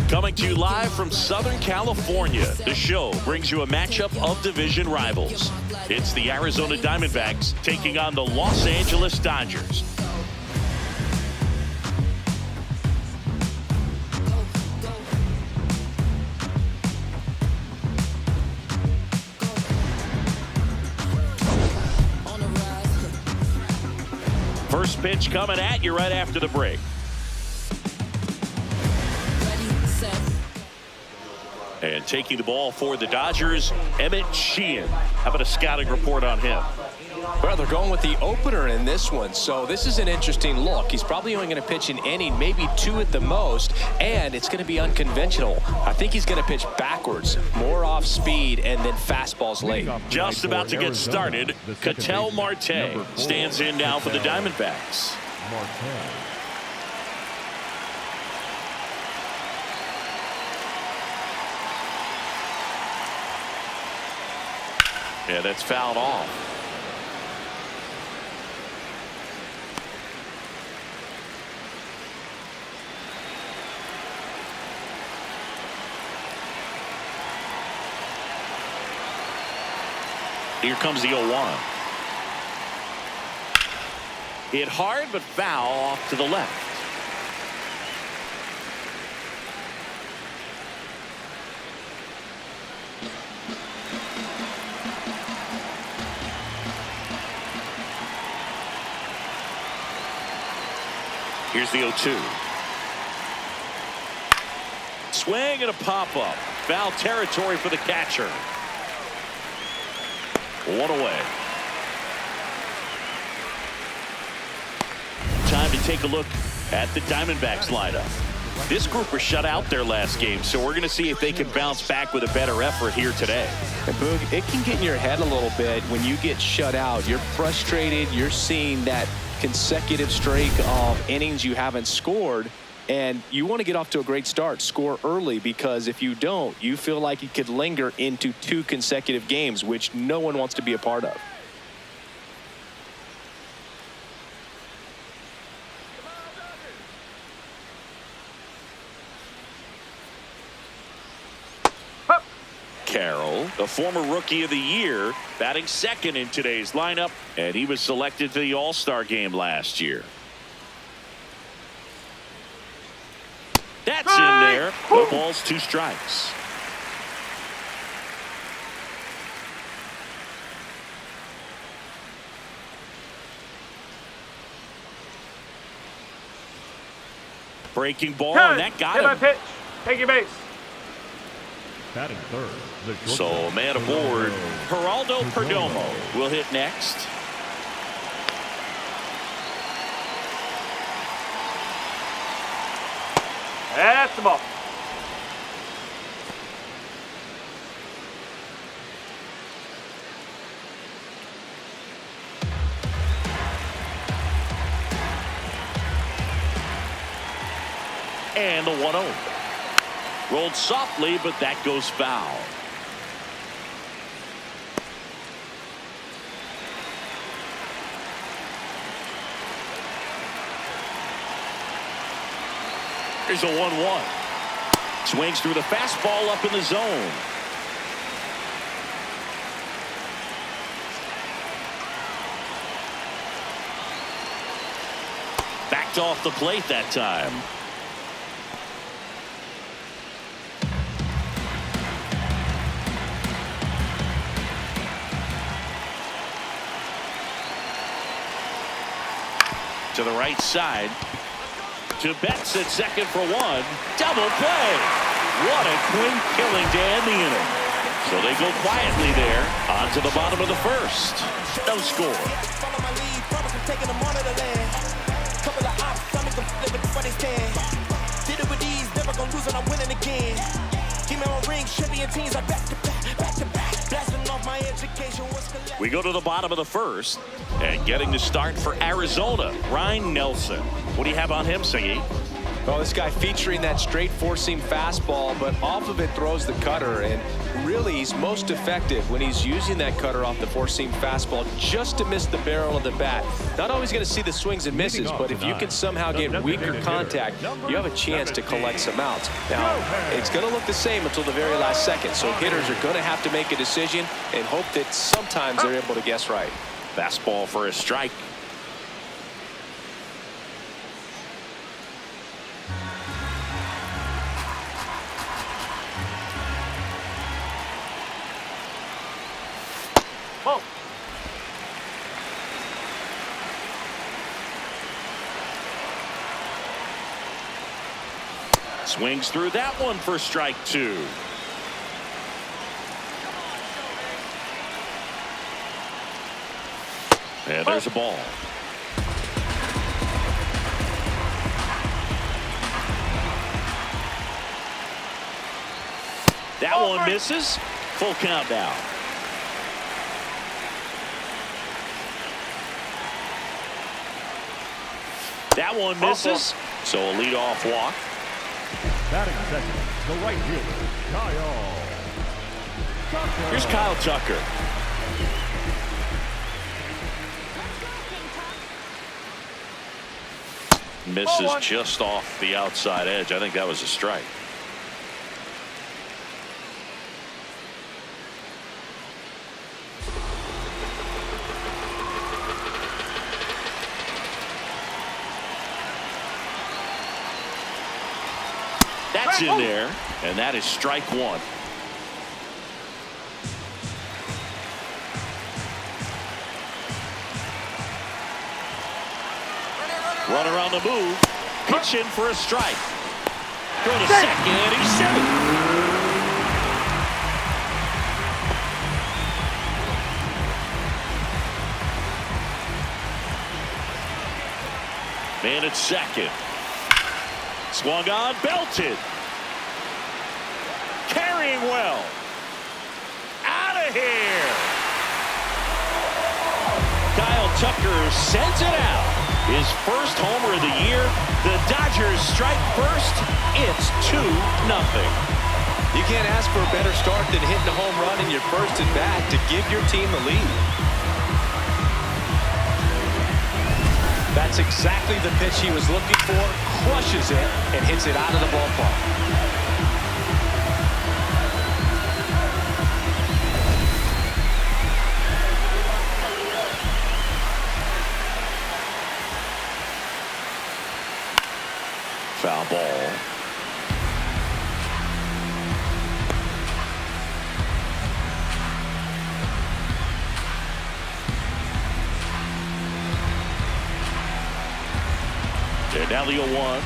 Coming to you live from Southern California, the show brings you a matchup of division rivals. It's the Arizona Diamondbacks taking on the Los Angeles Dodgers. First pitch coming at you right after the break. And taking the ball for the Dodgers, Emmett Sheehan. How about a scouting report on him? Well, they're going with the opener in this one, so this is an interesting look. He's probably only going to pitch an inning, maybe two at the most, and it's going to be unconventional. I think he's going to pitch backwards, more off speed, and then fastballs late. Just about to get started, Ketel Marte stands in now for the Diamondbacks. Yeah, that's fouled off. Here comes the 0-1. Hit hard, but foul off to the left. Here's the 0-2. Swing and a pop-up. Foul territory for the catcher. One away. Time to take a look at the Diamondbacks lineup. This group was shut out their last game, so we're going to see if they can bounce back with a better effort here today. And Boog, it can get in your head a little bit when you get shut out. You're frustrated. You're seeing that consecutive streak of innings you haven't scored, and you want to get off to a great start, score early, because if you don't, you feel like it could linger into 2 consecutive games, which no one wants to be a part of. Carroll, the former Rookie of the Year, batting second in today's lineup, and he was selected to the All-Star game last year. That's in there. No balls, 2 strikes. Breaking ball, and that got him. Pitch. Take your base. Batting third. So man aboard, Geraldo Perdomo will hit next. That's the ball. And the 1-0. Rolled softly, but that goes foul. Here's a 1-1. Swings through the fastball up in the zone. Backed off the plate that time. To the right side. To Betts at second for 1. Double play. What a quick killing to end the inning. So they go quietly there. On to the bottom of the first. No score. We go to the bottom of the first, and getting the start for Arizona, Ryan Nelson. What do you have on him, Singy? Well, this guy featuring that straight four-seam fastball, but off of it throws the cutter. And really, he's most effective when he's using that cutter off the four-seam fastball just to miss the barrel of the bat. Not always going to see the swings and misses, but if you can somehow get weaker contact, you have a chance to collect some outs. Now, it's going to look the same until the very last second, so hitters are going to have to make a decision and hope that sometimes they're able to guess right. Fastball for a strike. Whoa. Swings through that one for strike 2. And there's a ball. That one misses. Full count now. That one misses. So a leadoff walk. Batting second, the right fielder, Kyle Tucker. Here's Kyle Tucker. Misses just off the outside edge. I think that was a strike. That's in there, and that is strike 1. Runner on the move. Pitch in for a strike. Go to second. He's safe. Man at second. Swung on, belted. Carrying well. Out of here. Kyle Tucker sends it out. His first homer of the year. The Dodgers strike first. It's 2-0. You can't ask for a better start than hitting a home run in your first at bat to give your team the lead. That's exactly the pitch he was looking for. Crushes it and hits it out of the ballpark. Foul ball. And now the 0-1.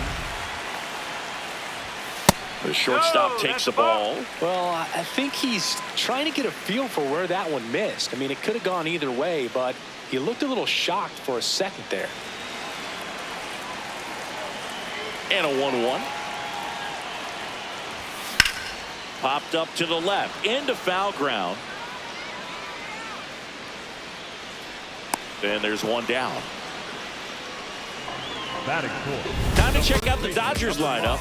The shortstop takes the ball. Well, I think he's trying to get a feel for where that one missed. I mean, it could have gone either way, but he looked a little shocked for a second there. And a 1-1. Popped up to the left. Into foul ground. And there's one down. Batting fourth. Time to check out the Dodgers lineup.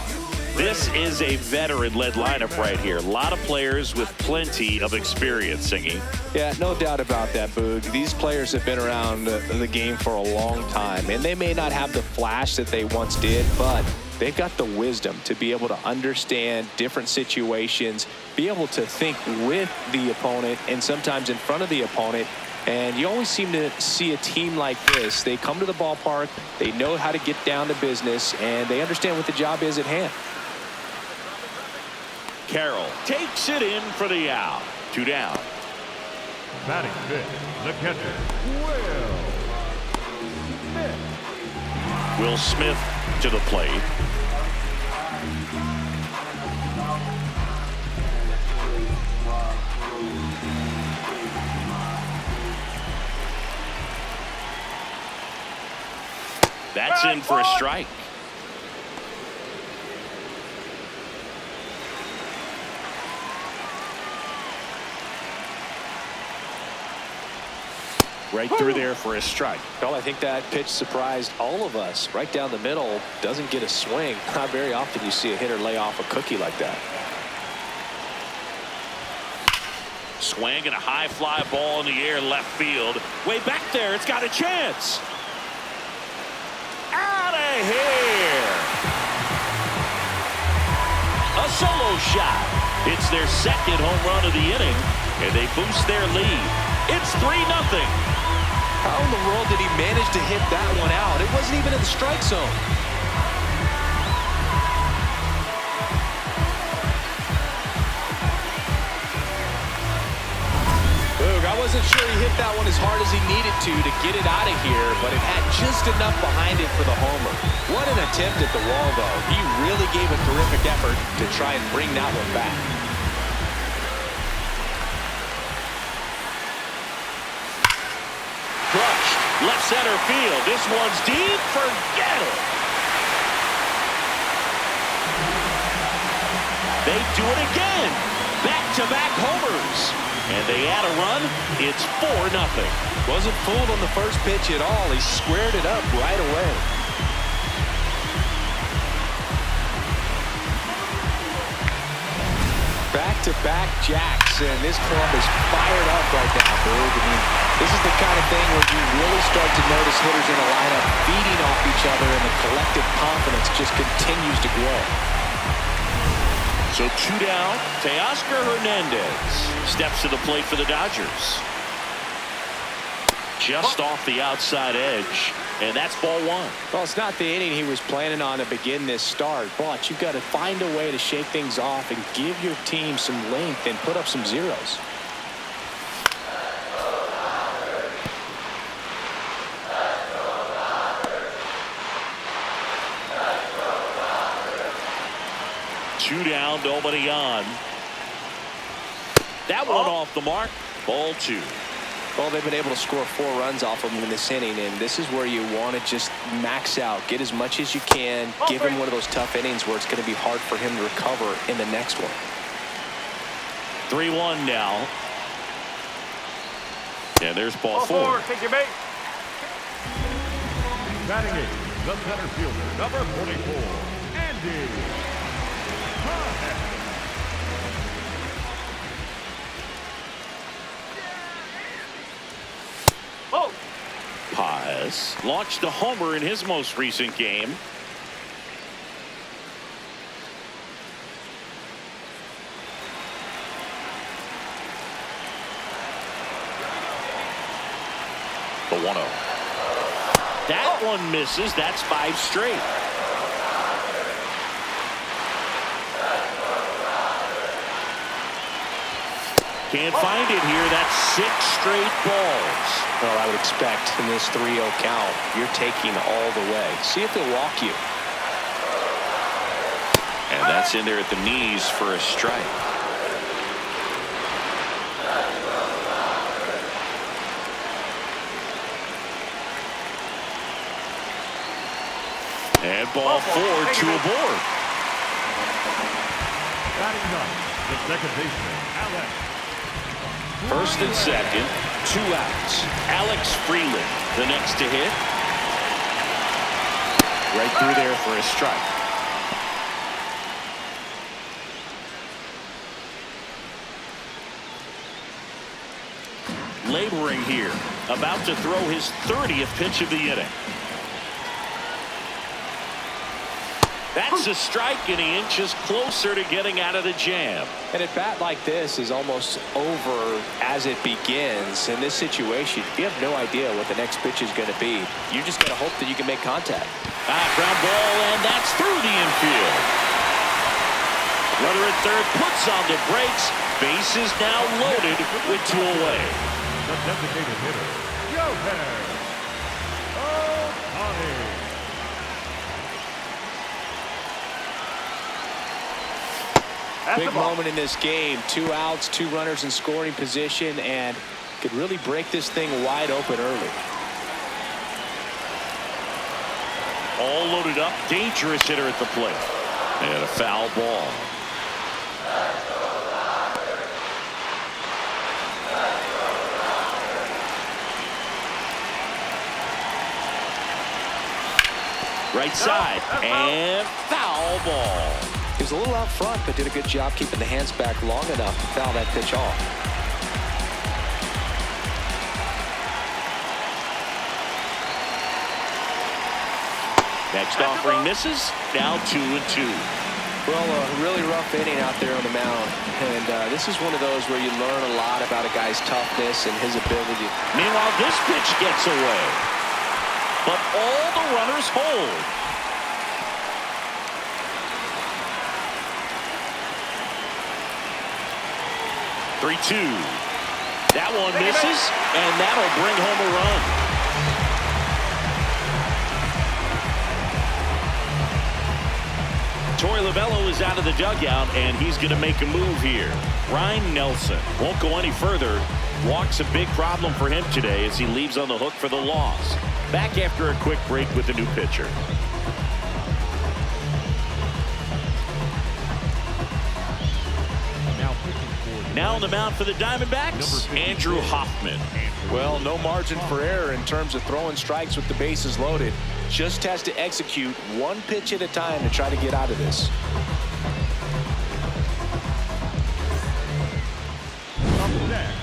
This is a veteran-led lineup right here. A lot of players with plenty of experience, Singy. Yeah, no doubt about that, Boog. These players have been around the game for a long time, and they may not have the flash that they once did, but they've got the wisdom to be able to understand different situations, be able to think with the opponent and sometimes in front of the opponent. And you always seem to see a team like this. They come to the ballpark, they know how to get down to business, and they understand what the job is at hand. Carroll takes it in for the out. 2 down. Batting fifth, the catcher, Will Smith. Will Smith to the plate. That's in for a strike. Right through there for a strike. Well, I think that pitch surprised all of us. Right down the middle, doesn't get a swing. Not very often you see a hitter lay off a cookie like that. Swing and a high fly ball in the air left field. Way back there, it's got a chance. Out of here. A solo shot. It's their second home run of the inning, and they boost their lead. It's 3-0. How in the world did he manage to hit that one out? It wasn't even in the strike zone. Boog, I wasn't sure he hit that one as hard as he needed to get it out of here, but it had just enough behind it for the homer. What an attempt at the wall, though. He really gave a terrific effort to try and bring that one back. Crushed. Left center field. This one's deep. Forget it. They do it again. Back-to-back homers. And they add a run. It's 4-0. Wasn't fooled on the first pitch at all. He squared it up right away. Back-to-back jacks, and this club is fired up right now, Boog. I mean, this is the kind of thing where you really start to notice hitters in a lineup feeding off each other, and the collective confidence just continues to grow. So 2 down. Teoscar Hernandez steps to the plate for the Dodgers. Just off the outside edge, and that's ball 1. Well, it's not the inning he was planning on to begin this start, but you've got to find a way to shake things off and give your team some length and put up some zeros. Two down, nobody on. That one off the mark. Ball 2. Well, they've been able to score 4 runs off of him in this inning, and this is where you want to just max out, get as much as you can, give him one of those tough innings where it's going to be hard for him to recover in the next one. 3-1 now. And there's ball 4. Take your base. Batting 8, the center fielder, number 44, Andy. Oh. Paz launched a homer in his most recent game. The 1-0. That one misses. That's 5 straight. Can't find it here. That's 6 straight balls. Well, I would expect in this 3-0 count, you're taking all the way. See if he'll walk you. And that's in there at the knees for a strike. And ball 4, 2 aboard. Batting 9, the second baseman, Alex. First and second, 2 outs. Alex Freeland, the next to hit. Right through there for a strike. Laboring here, about to throw his 30th pitch of the inning. That's a strike, and he inches closer to getting out of the jam. And a bat like this is almost over as it begins. In this situation, you have no idea what the next pitch is going to be. You just got to hope that you can make contact. Ground ball, and that's through the infield. Runner at third puts on the brakes. Base is now loaded with 2 away. The designated hitter, Yohei Ohtani. Big moment in this game. 2 outs, 2 runners in scoring position, and could really break this thing wide open early. All loaded up. Dangerous hitter at the plate. And a foul ball. Right side. And foul ball. He was a little out front, but did a good job keeping the hands back long enough to foul that pitch off. Next offering misses. Now 2-2. Well, a really rough inning out there on the mound. And this is one of those where you learn a lot about a guy's toughness and his ability. Meanwhile, this pitch gets away. But all the runners hold. Three-two. That one misses, and that'll bring home a run. Torey Lovullo is out of the dugout, and he's going to make a move here. Ryan Nelson won't go any further. Walk's a big problem for him today as he leaves on the hook for the loss. Back after a quick break with the new pitcher. Now on the mound for the Diamondbacks, Andrew Hoffman. Well, no margin for error in terms of throwing strikes with the bases loaded. Just has to execute one pitch at a time to try to get out of this.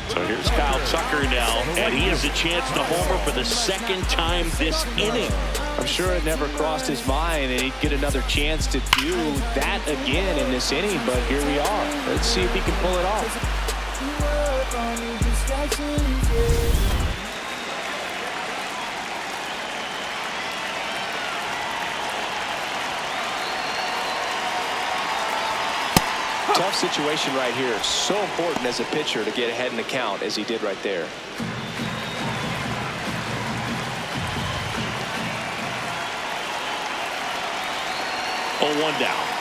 So here's Kyle Tucker now, and he has a chance to homer for the second time this inning. I'm sure it never crossed his mind and he'd get another chance to do that again in this inning, but here we are. Let's see if he can pull it off. Tough situation right here. So important as a pitcher to get ahead in the count as he did right there. Oh, one down.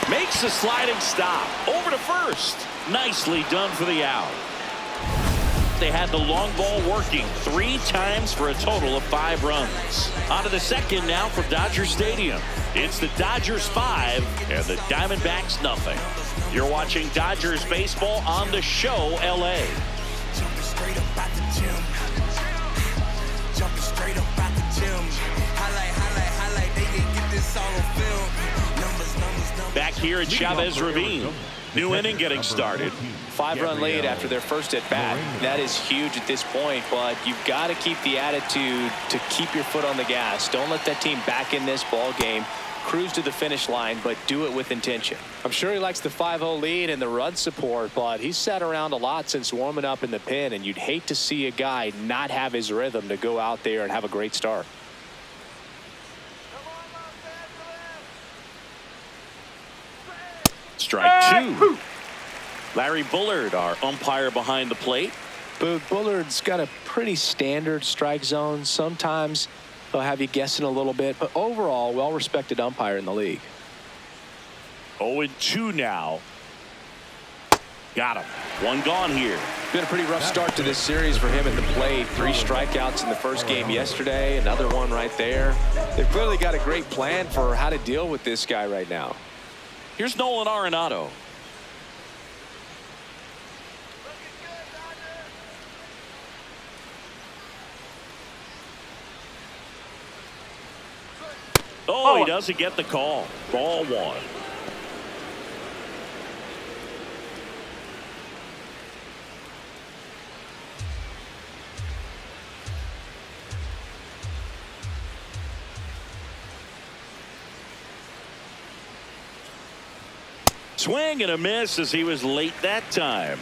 Makes a sliding stop. Over to first. Nicely done for the out. They had the long ball working 3 times for a total of 5 runs. On to the second now for Dodger Stadium. It's the Dodgers 5 and the Diamondbacks nothing. You're watching Dodgers baseball on the show LA. Jumping straight up out the gym. Jumping straight up out the gym. Highlight. They can get this all on film. Numbers. Back here at Chavez Ravine. New inning getting started. 5-run lead after their first at bat. That is huge at this point, but you've got to keep the attitude to keep your foot on the gas. Don't let that team back in this ball game. Cruise to the finish line, but do it with intention. I'm sure he likes the 5-0 lead and the run support, but he's sat around a lot since warming up in the pen, and you'd hate to see a guy not have his rhythm to go out there and have a great start. Strike 2. Larry Bullard, our umpire behind the plate. But Bullard's got a pretty standard strike zone. Sometimes they'll have you guessing a little bit, but overall, well-respected umpire in the league. 0-2 now. Got him. One gone here. Been a pretty rough start to this series for him at the plate. 3 strikeouts in the first game yesterday. Another one right there. They've clearly got a great plan for how to deal with this guy right now. Here's Nolan Arenado. Oh, he doesn't get the call. Ball 1. Swing and a miss as he was late that time.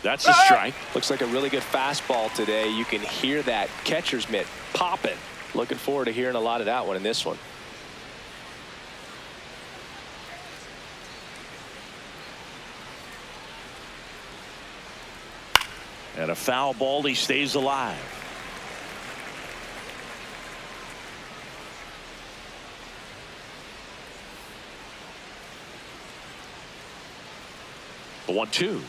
That's a strike. Looks like a really good fastball today. You can hear that catcher's mitt popping. Looking forward to hearing a lot of that one in this one. And a foul ball. He stays alive. The 1-2.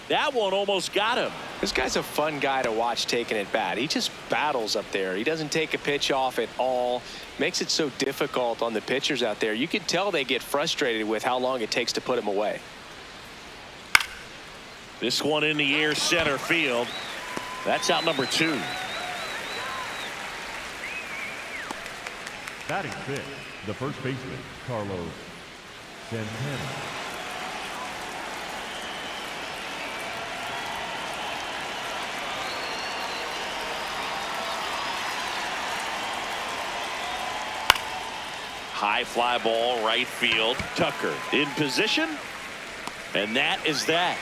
That one almost got him. This guy's a fun guy to watch taking at bat. He just battles up there. He doesn't take a pitch off at all. Makes it so difficult on the pitchers out there. You can tell they get frustrated with how long it takes to put him away. This one in the air, center field. That's out number 2. Batting fifth, the first baseman, Carlos Santana. High fly ball, right field. Tucker in position. And that is that.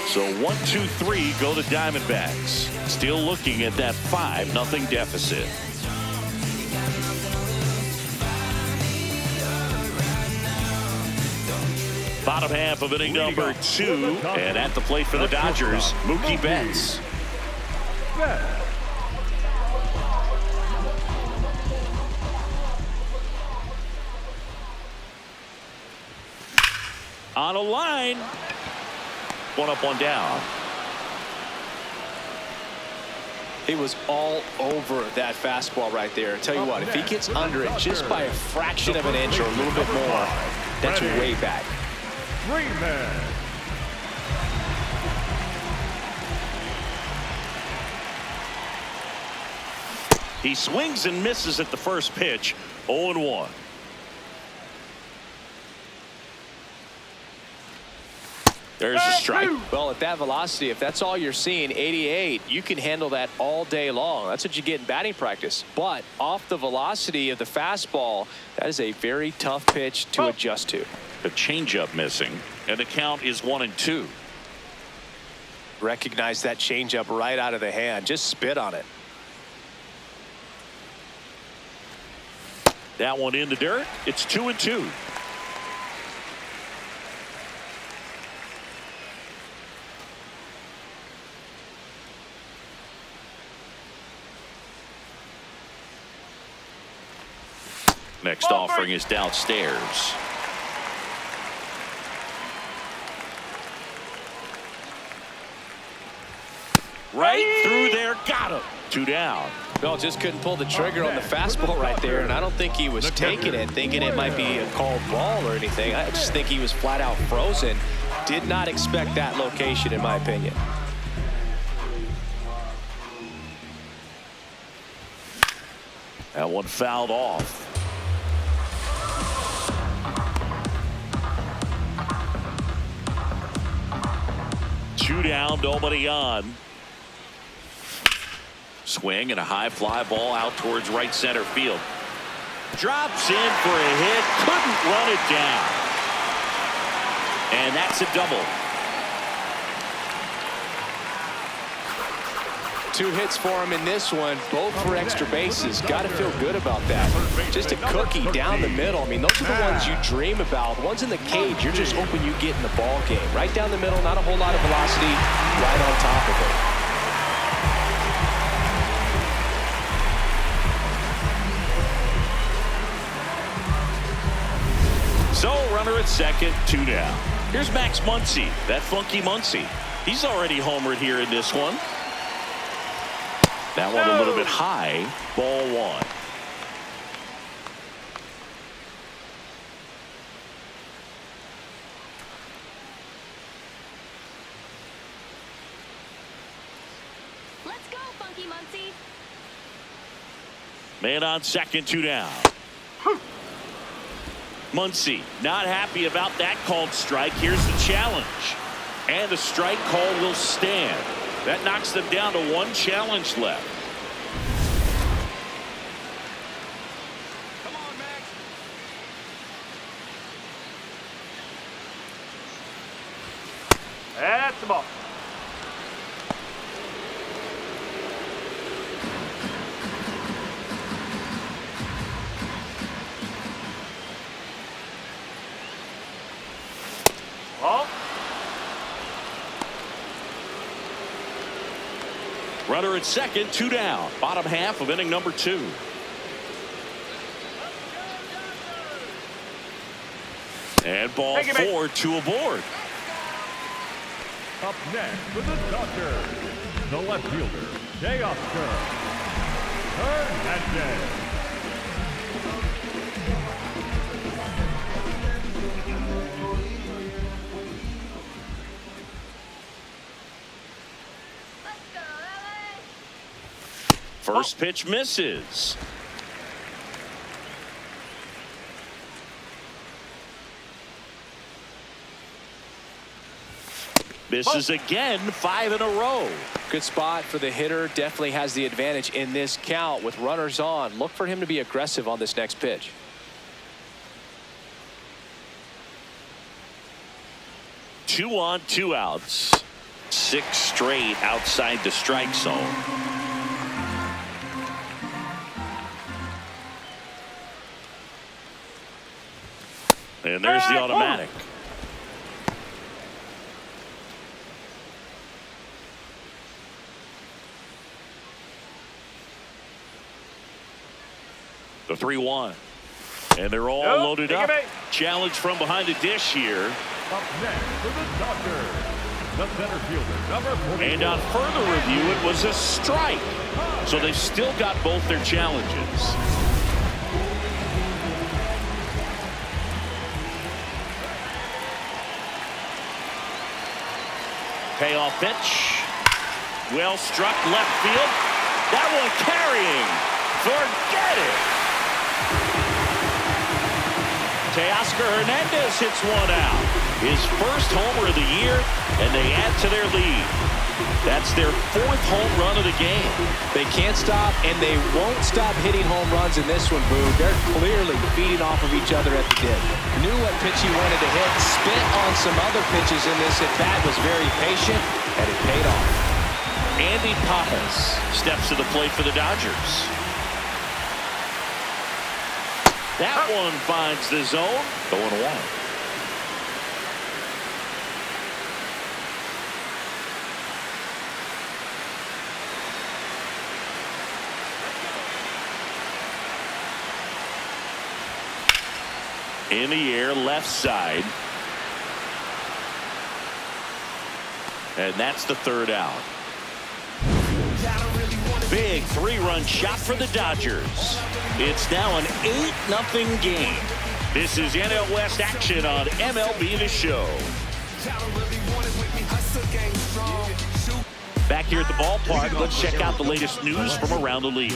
So 1-2-3 go to Diamondbacks. Still looking at that 5-0 deficit. Bottom half of inning number 2. And at the plate for the Dodgers, Mookie Betts. On a line. One up, one down. He was all over that fastball right there. Tell you what, if he gets under it just by a fraction of an inch or a little bit more, that's way back. Freeman. He swings and misses at the first pitch. 0-1. There's a strike. Well, at that velocity, if that's all you're seeing, 88, you can handle that all day long. That's what you get in batting practice. But off the velocity of the fastball, that is a very tough pitch to adjust to. A changeup missing, and the count is 1-2. Recognize that changeup right out of the hand. Just spit on it. That one in the dirt. It's 2-2. Next offering is downstairs. Right through there, got him. 2 down. Well, just couldn't pull the trigger on the fastball right there, and I don't think he was taking it, thinking it might be a called ball or anything. I just think he was flat out frozen. Did not expect that location, in my opinion. That one fouled off. Two down, nobody on. Swing and a high fly ball out towards right center field. Drops in for a hit. Couldn't run it down. And that's a double. 2 hits for him in this one, both for extra bases. Got to feel good about that. Just a cookie down the middle. I mean, those are the ones you dream about. Ones in the cage, you're just hoping you get in the ball game. Right down the middle, not a whole lot of velocity, right on top of it. So, runner at second, 2 down. Here's Max Muncy, that funky Muncy. He's already homered here in this one. That one a little bit high. Ball 1. Let's go, funky Muncy. Man on second, 2 down. Muncy not happy about that called strike. Here's the challenge. And the strike call will stand. That knocks them down to 1 challenge left. Come on, Max. That's the ball. Ball. Runner at second, 2 down. Bottom half of inning number 2. And ball Take it, mate. 4-2 aboard. Up next for the Dodgers, the left fielder, Teoscar Hernandez. Let's go, LA. First pitch misses. Misses again, 5 in a row. Good spot for the hitter. Definitely has the advantage in this count with runners on. Look for him to be aggressive on this next pitch. Two on, 2 outs. 6 straight outside the strike zone. And there's the automatic. The 3-1. And they're all Nope, loaded take up. it back. Challenge from behind the dish here. Up next for the Dodgers, the center fielder, number 44. And on further review, it was a strike. So they've still got both their challenges. Payoff pitch. Well struck left field. That one carrying. Forget it. Teoscar Hernandez hits one out. His first homer of the year, and they add to their lead. That's their 4th home run of the game. They can't stop, and they won't stop hitting home runs in this one, Boo. They're clearly feeding off of each other at the dip. Knew what pitch he wanted to hit. Spit on some other pitches in this at-bat. Was very patient, and it paid off. Andy Pajas steps to the plate for the Dodgers. That one finds the zone. 0-1. In the air, left side. And that's the 3rd out. Big 3-run shot for the Dodgers. It's now an 8-0 game. This is NL West action on MLB The Show. Back here at the ballpark, let's check out the latest news from around the league.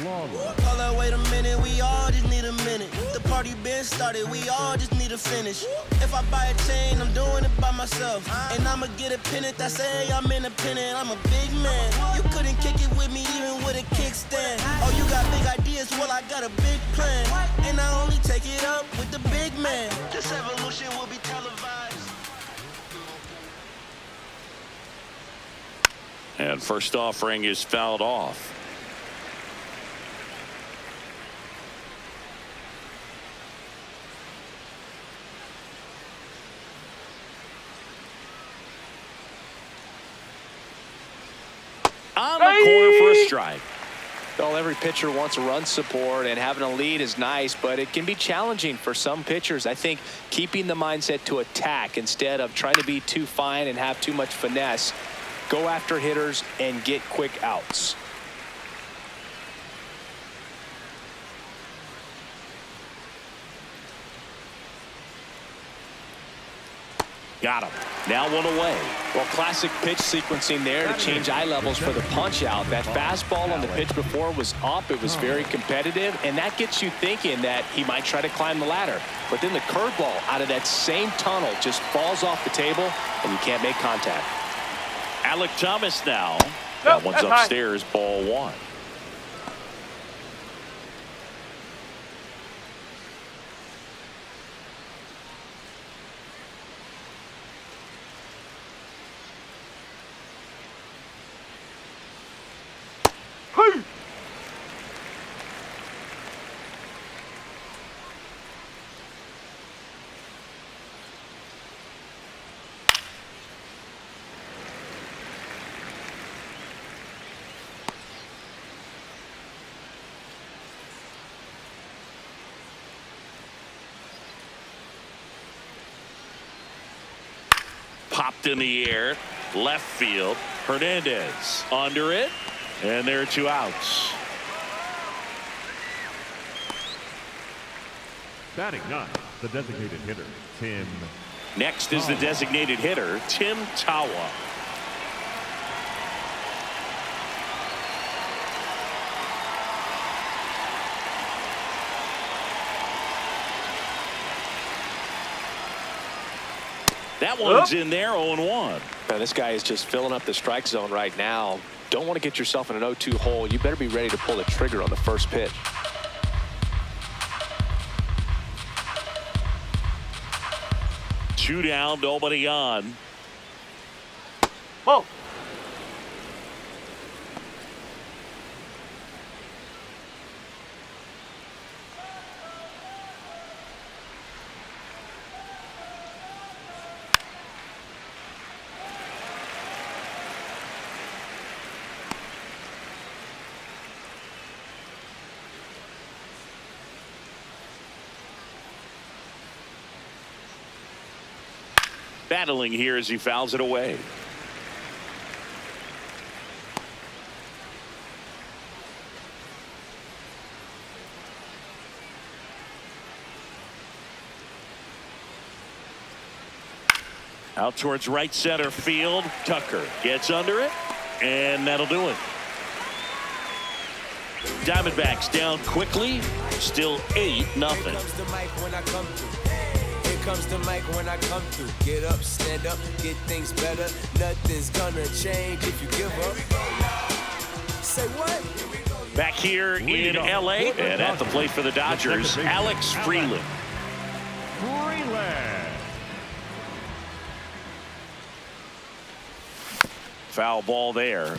Hold up, wait a minute, we all just need a minute. The party been started, we all just need to finish. If I buy a chain, I'm doing it by myself. And I'ma get a pennant that say I'm independent. I'm a big man. You couldn't kick it with me even with a kickstand. Oh, you got big ideas, well I got a big plan. And I only take it up with the big man. This evolution will be televised. And first offering is fouled off. On the corner for a strike. Well, every pitcher wants a run support, and having a lead is nice, but it can be challenging for some pitchers. I think keeping the mindset to attack instead of trying to be too fine and have too much finesse. Go after hitters and get quick outs. Got him. Now one away. Well, classic pitch sequencing there to change eye levels for the punch out. That fastball on the pitch before was up. It was very competitive, and that gets you thinking that he might try to climb the ladder. But then the curveball out of that same tunnel just falls off the table, and you can't make contact. Alec Thomas now. Nope, That one's that's high. upstairs, ball 1. popped in the air. Left field. Hernandez under it. And there are 2 outs. Batting 9, the designated hitter, Tim. Next is the designated hitter, Tim Tawa. That one's in there, 0-1. Now, this guy is just filling up the strike zone right now. Don't want to get yourself in an 0-2 hole. You better be ready to pull the trigger on the first pitch. Two down, nobody on. Whoa. Battling here as he fouls it away. Out towards right center field. Tucker gets under it, and that'll do it. Diamondbacks down quickly. Still 8-0. Comes the mic when I come through. Get up, stand up, get things better. Nothing's gonna change if you give up. Say what? Back here in LA and at the plate for the Dodgers, Alex Freeland. Foul ball there.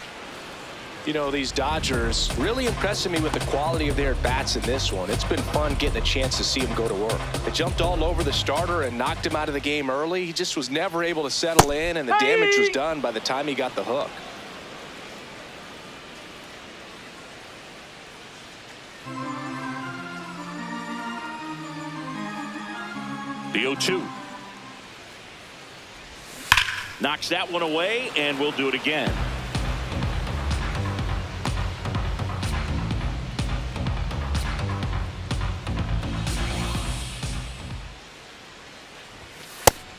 You know, these Dodgers really impressing me with the quality of their at-bats in this one. It's been fun getting a chance to see them go to work. They jumped all over the starter and knocked him out of the game early. He just was never able to settle in, and the damage was done by the time he got the hook. The 0-2. Knocks that one away, and we'll do it again.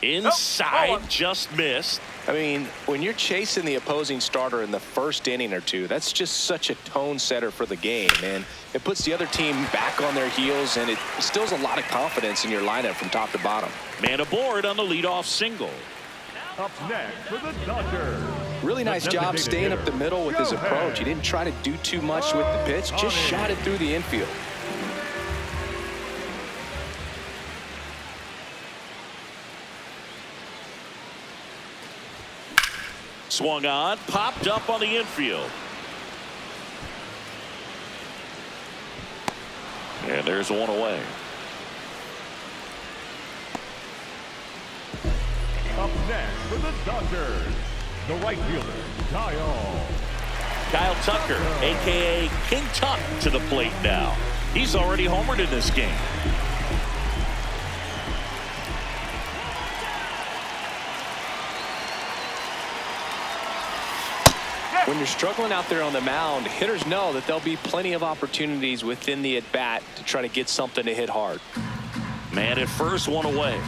Inside, just missed. I mean, when you're chasing the opposing starter in the first inning or two, that's just such a tone setter for the game, and it puts the other team back on their heels, and it instills a lot of confidence in your lineup from top to bottom. Man aboard on the leadoff single. Up next for the Dodgers. Really nice job staying up the middle with his approach. He didn't try to do too much with the pitch, just shot it through the infield. Swung on, popped up on the infield. And there's one away. Up next for the Dodgers, the right fielder, Kyle Tucker, a.k.a. King Tuck, to the plate now. He's already homered in this game. When you're struggling out there on the mound, hitters know that there'll be plenty of opportunities within the at-bat to try to get something to hit hard. Man at first, one away.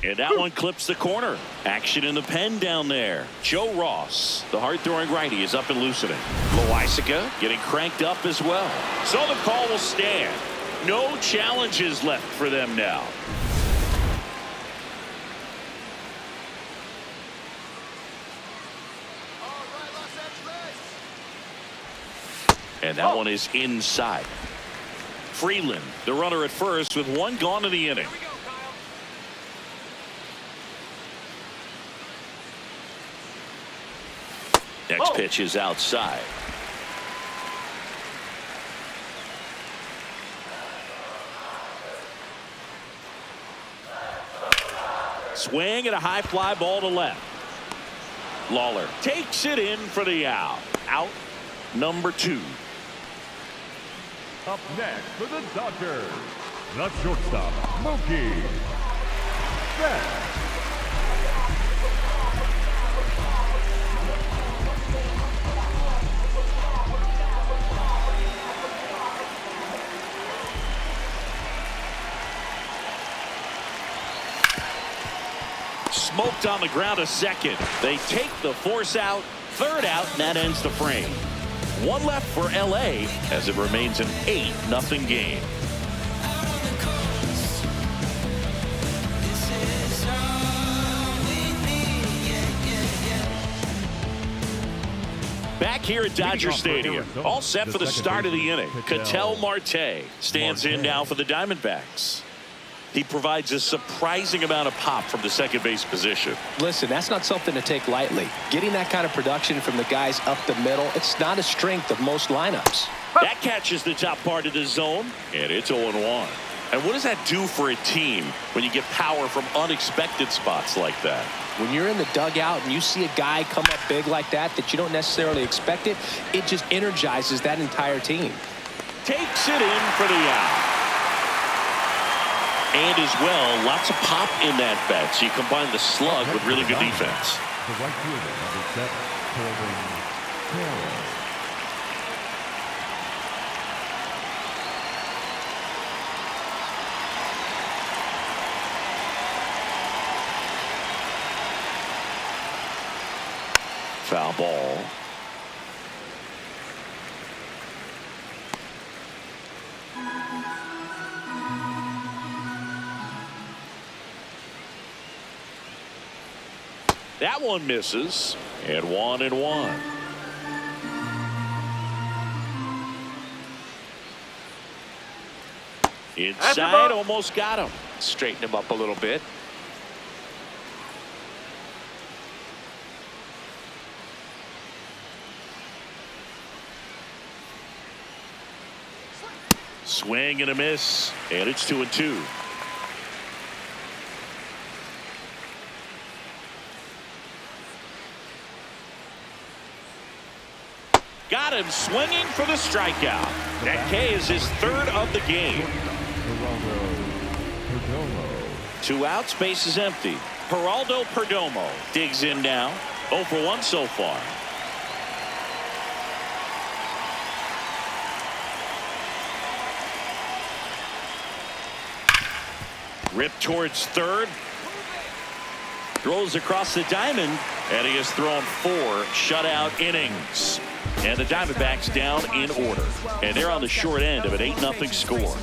And that one clips the corner. Action in the pen down there. Joe Ross, the hard-throwing righty, is up and loosening. Loaisiga getting cranked up as well. So the call will stand. No challenges left for them now. And that one is inside. Freeland, the runner at first, with one gone in the inning. Next pitch is outside. Swing and a high fly ball to left. Lawler takes it in for the out. Out number 2. Up next for the Dodgers, The shortstop, Mookie Betts. Smoked on the ground a second. They take the force out. Third out, and that ends the frame. One left for LA as it remains an 8-0 game. Back here at Dodger Stadium, all set for the start of the inning. Ketel Marte stands in now for the Diamondbacks. He provides a surprising amount of pop from the second base position. Listen, that's not something to take lightly. Getting that kind of production from the guys up the middle, it's not a strength of most lineups. That catches the top part of the zone, and it's 0-1. And what does that do for a team when you get power from unexpected spots like that? When you're in the dugout and you see a guy come up big like that you don't necessarily expect it, it just energizes that entire team. Takes it in for the out. And as well, lots of pop in that bat. So you combine the slug with really good defense. The right fielder, number 7, Corbin Carroll. Foul ball. That one misses, and 1-1. Inside, almost got him. Straighten him up a little bit. Swing and a miss, and it's 2-2. Got him swinging for the strikeout. That K is his third of the game. 2 outs, base is empty. Geraldo Perdomo digs in now. 0 for 1 so far. Rip towards third. Throws across the diamond, and he has thrown 4 shutout innings. And the Diamondbacks down in order. And they're on the short end of an 8-0 score.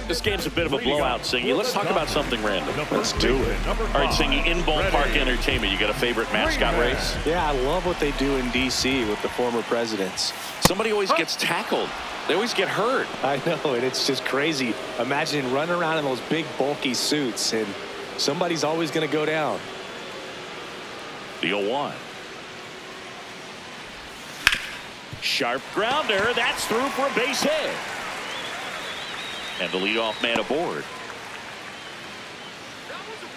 This game's a bit of a blowout, Singy. Let's talk about something random. Let's do it. All right, Singy, in ballpark entertainment, you got a favorite mascot race? Yeah, I love what they do in D.C. with the former presidents. Somebody always gets tackled. They always get hurt. I know, and it's just crazy. Imagine running around in those big, bulky suits, and somebody's always going to go down. The 0-1. Sharp grounder. That's through for a base hit. And the leadoff man aboard.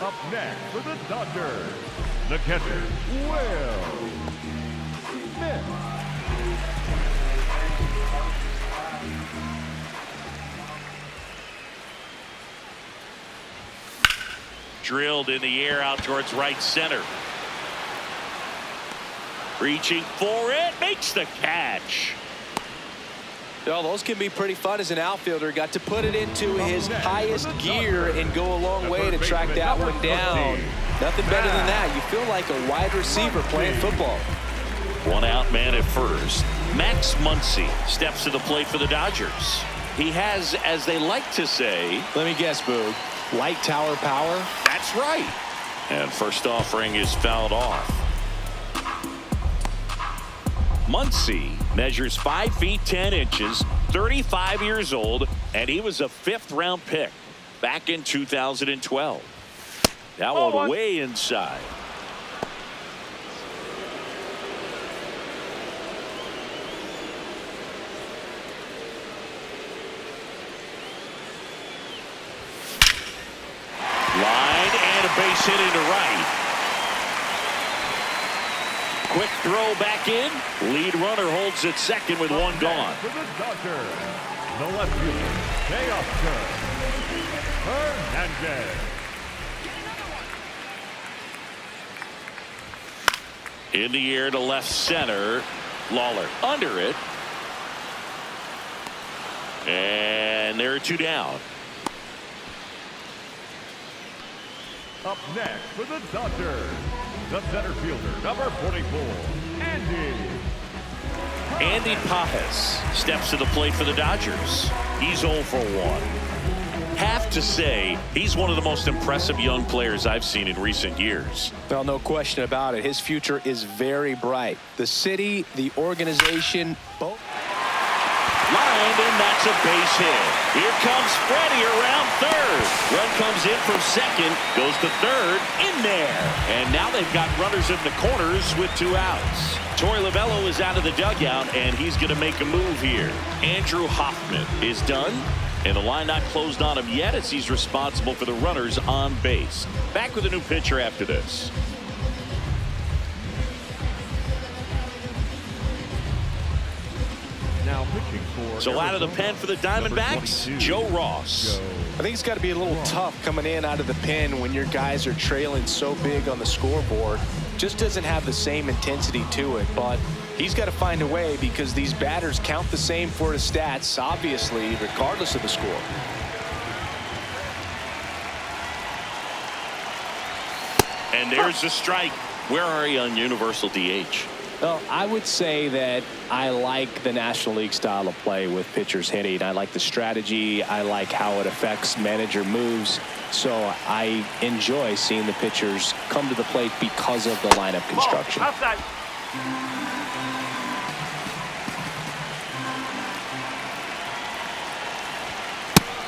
Up next for the Dodgers, the catcher, Will Smith. Drilled in the air out towards right center. Reaching for it, makes the catch. Well, those can be pretty fun as an outfielder. Got to put it into his highest gear and go a long way to track that one down. Nothing better than that. You feel like a wide receiver playing football. 1 out man at first. Max Muncy steps to the plate for the Dodgers. He has, as they like to say, let me guess, Boog, light tower power? That's right. And first offering is fouled off. Muncy measures 5 feet 10 inches, 35 years old, and he was a 5th-round pick back in 2012. That one way inside. Line and a base hit into right. quick throw back in. Lead runner holds at second with one gone. For the Dodgers, the left fielder, Teoscar Hernandez. In the air to left center. Lawler under it. And there are two down. Up next for the Dodgers, the center fielder, number 44, Andy Pajes steps to the plate for the Dodgers. He's 0 for 1. Have to say, he's one of the most impressive young players I've seen in recent years. Well, no question about it. His future is very bright. The city, the organization, both. Lined, and that's a base hit. Here comes Freddie around third. Run comes in from second, goes to third, in there. And now they've got runners in the corners with 2 outs. Torey Lovullo is out of the dugout, and he's going to make a move here. Andrew Hoffman is done, and the line not closed on him yet as he's responsible for the runners on base. Back with a new pitcher after this. now pitching for. So out of the pen for the Diamondbacks, Joe Ross. I think it's got to be a little tough coming in out of the pen when your guys are trailing so big on the scoreboard. Just doesn't have the same intensity to it, but he's got to find a way because these batters count the same for his stats, obviously, regardless of the score. And there's the strike. Where are you on universal DH? Well, I would say that I like the National League style of play with pitchers hitting. I like the strategy. I like how it affects manager moves. So I enjoy seeing the pitchers come to the plate because of the lineup construction. Outside.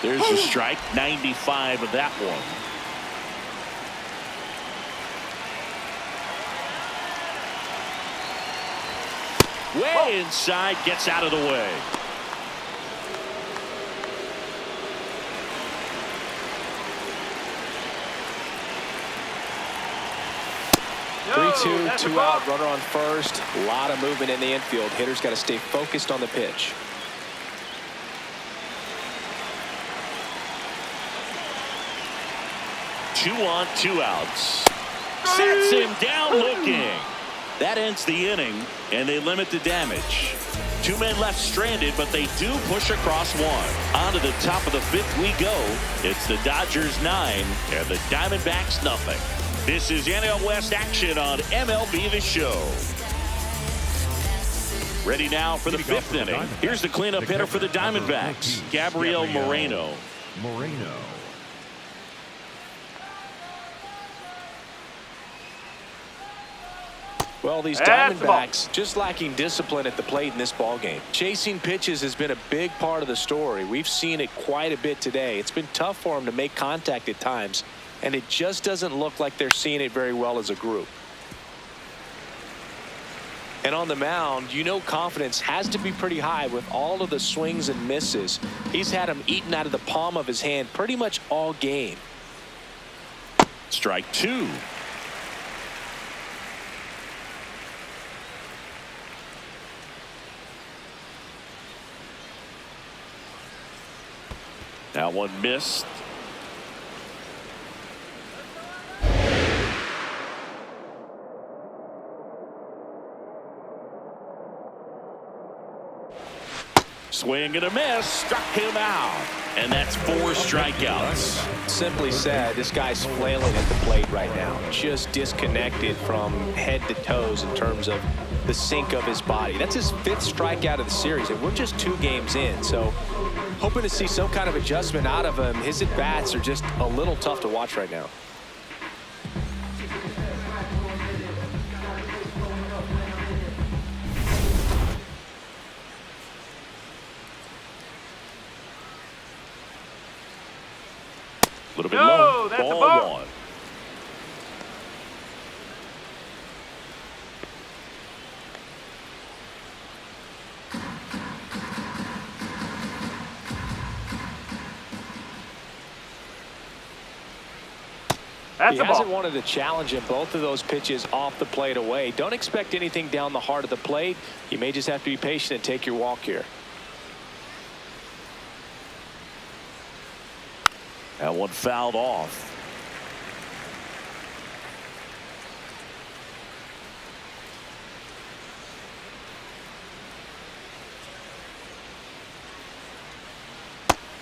There's the strike. 95 of that one. Way inside, gets out of the way. No, 3-2, that's a 2 ball. out, runner on first. A lot of movement in the infield. Hitters got to stay focused on the pitch. Two on, 2 outs. Sets him down looking. That ends the inning, and they limit the damage. 2 men left stranded, but they do push across one. On to the top of the 5th we go. It's the Dodgers 9 and the Diamondbacks nothing. This is NL West action on MLB The Show. Ready now for the 5th inning. Here's the cleanup hitter for the Diamondbacks, Gabriel Moreno. Well, these That's the ball. Diamondbacks just lacking discipline at the plate in this ballgame. Chasing pitches has been a big part of the story. We've seen it quite a bit today. It's been tough for them to make contact at times, and it just doesn't look like they're seeing it very well as a group. And on the mound, you know confidence has to be pretty high with all of the swings and misses. He's had them eaten out of the palm of his hand pretty much all game. Strike 2. That one missed. Swing and a miss, struck him out. And that's 4 strikeouts. Simply said, this guy's flailing at the plate right now. Just disconnected from head to toes in terms of the sync of his body. That's his 5th strikeout of the series, and we're just 2 games in. So hoping to see some kind of adjustment out of him. His at-bats are just a little tough to watch right now. A little bit No, low. that's a Ball ball. 1. That's He a hasn't ball. wanted to challenge him. Both of those pitches off the plate away. Don't expect anything down the heart of the plate. You may just have to be patient and take your walk here. That one fouled off.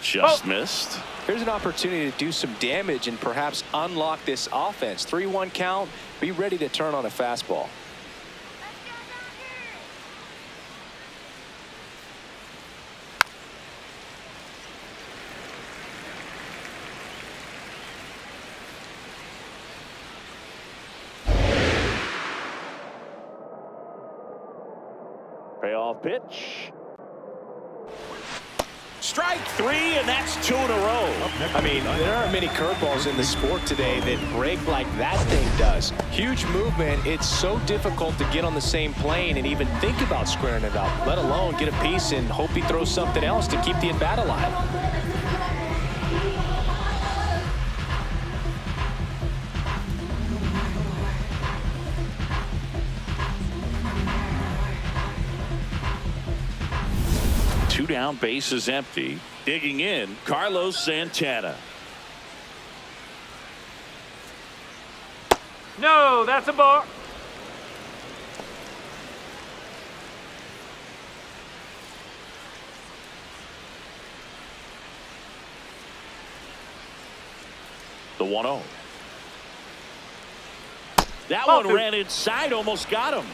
Just missed. Here's an opportunity to do some damage and perhaps unlock this offense. 3-1 count. Be ready to turn on a fastball. Payoff pitch. Strike three, and that's 2 in a row. I mean, there aren't many curveballs in the sport today that break like that thing does. Huge movement. It's so difficult to get on the same plane and even think about squaring it up, let alone get a piece and hope he throws something else to keep the at-bat alive. Two down, bases empty. Digging in, Carlos Santana. No, that's a ball. The 1-0. That Ball one two. ran inside, almost got him.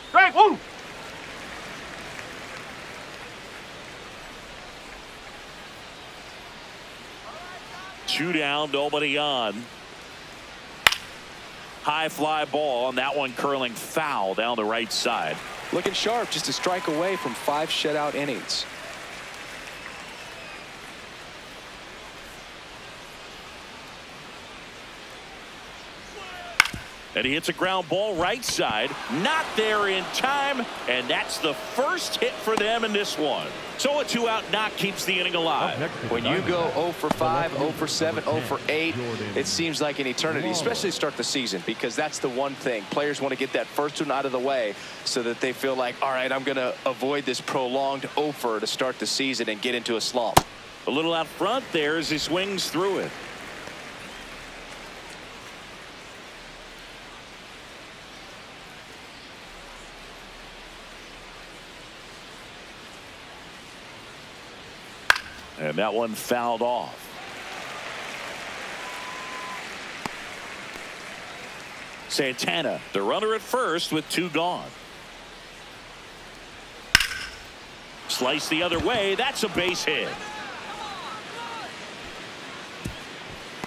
Strike one. Two down, nobody on. High fly ball, and that one curling foul down the right side. Looking sharp, just a strike away from 5 shutout innings. And he hits a ground ball right side. Not there in time. And that's the first hit for them in this one. So a 2-out knock keeps the inning alive. When you go 0 for 5, 0 for 7, 0 for 8, it seems like an eternity, especially to start the season, because that's the one thing. Players want to get that first one out of the way so that they feel like, all right, I'm going to avoid this prolonged 0 for to start the season and get into a slump. A little out front there as he swings through it. And that one fouled off. Santana, the runner at first with 2 gone. Slice the other way. That's a base hit.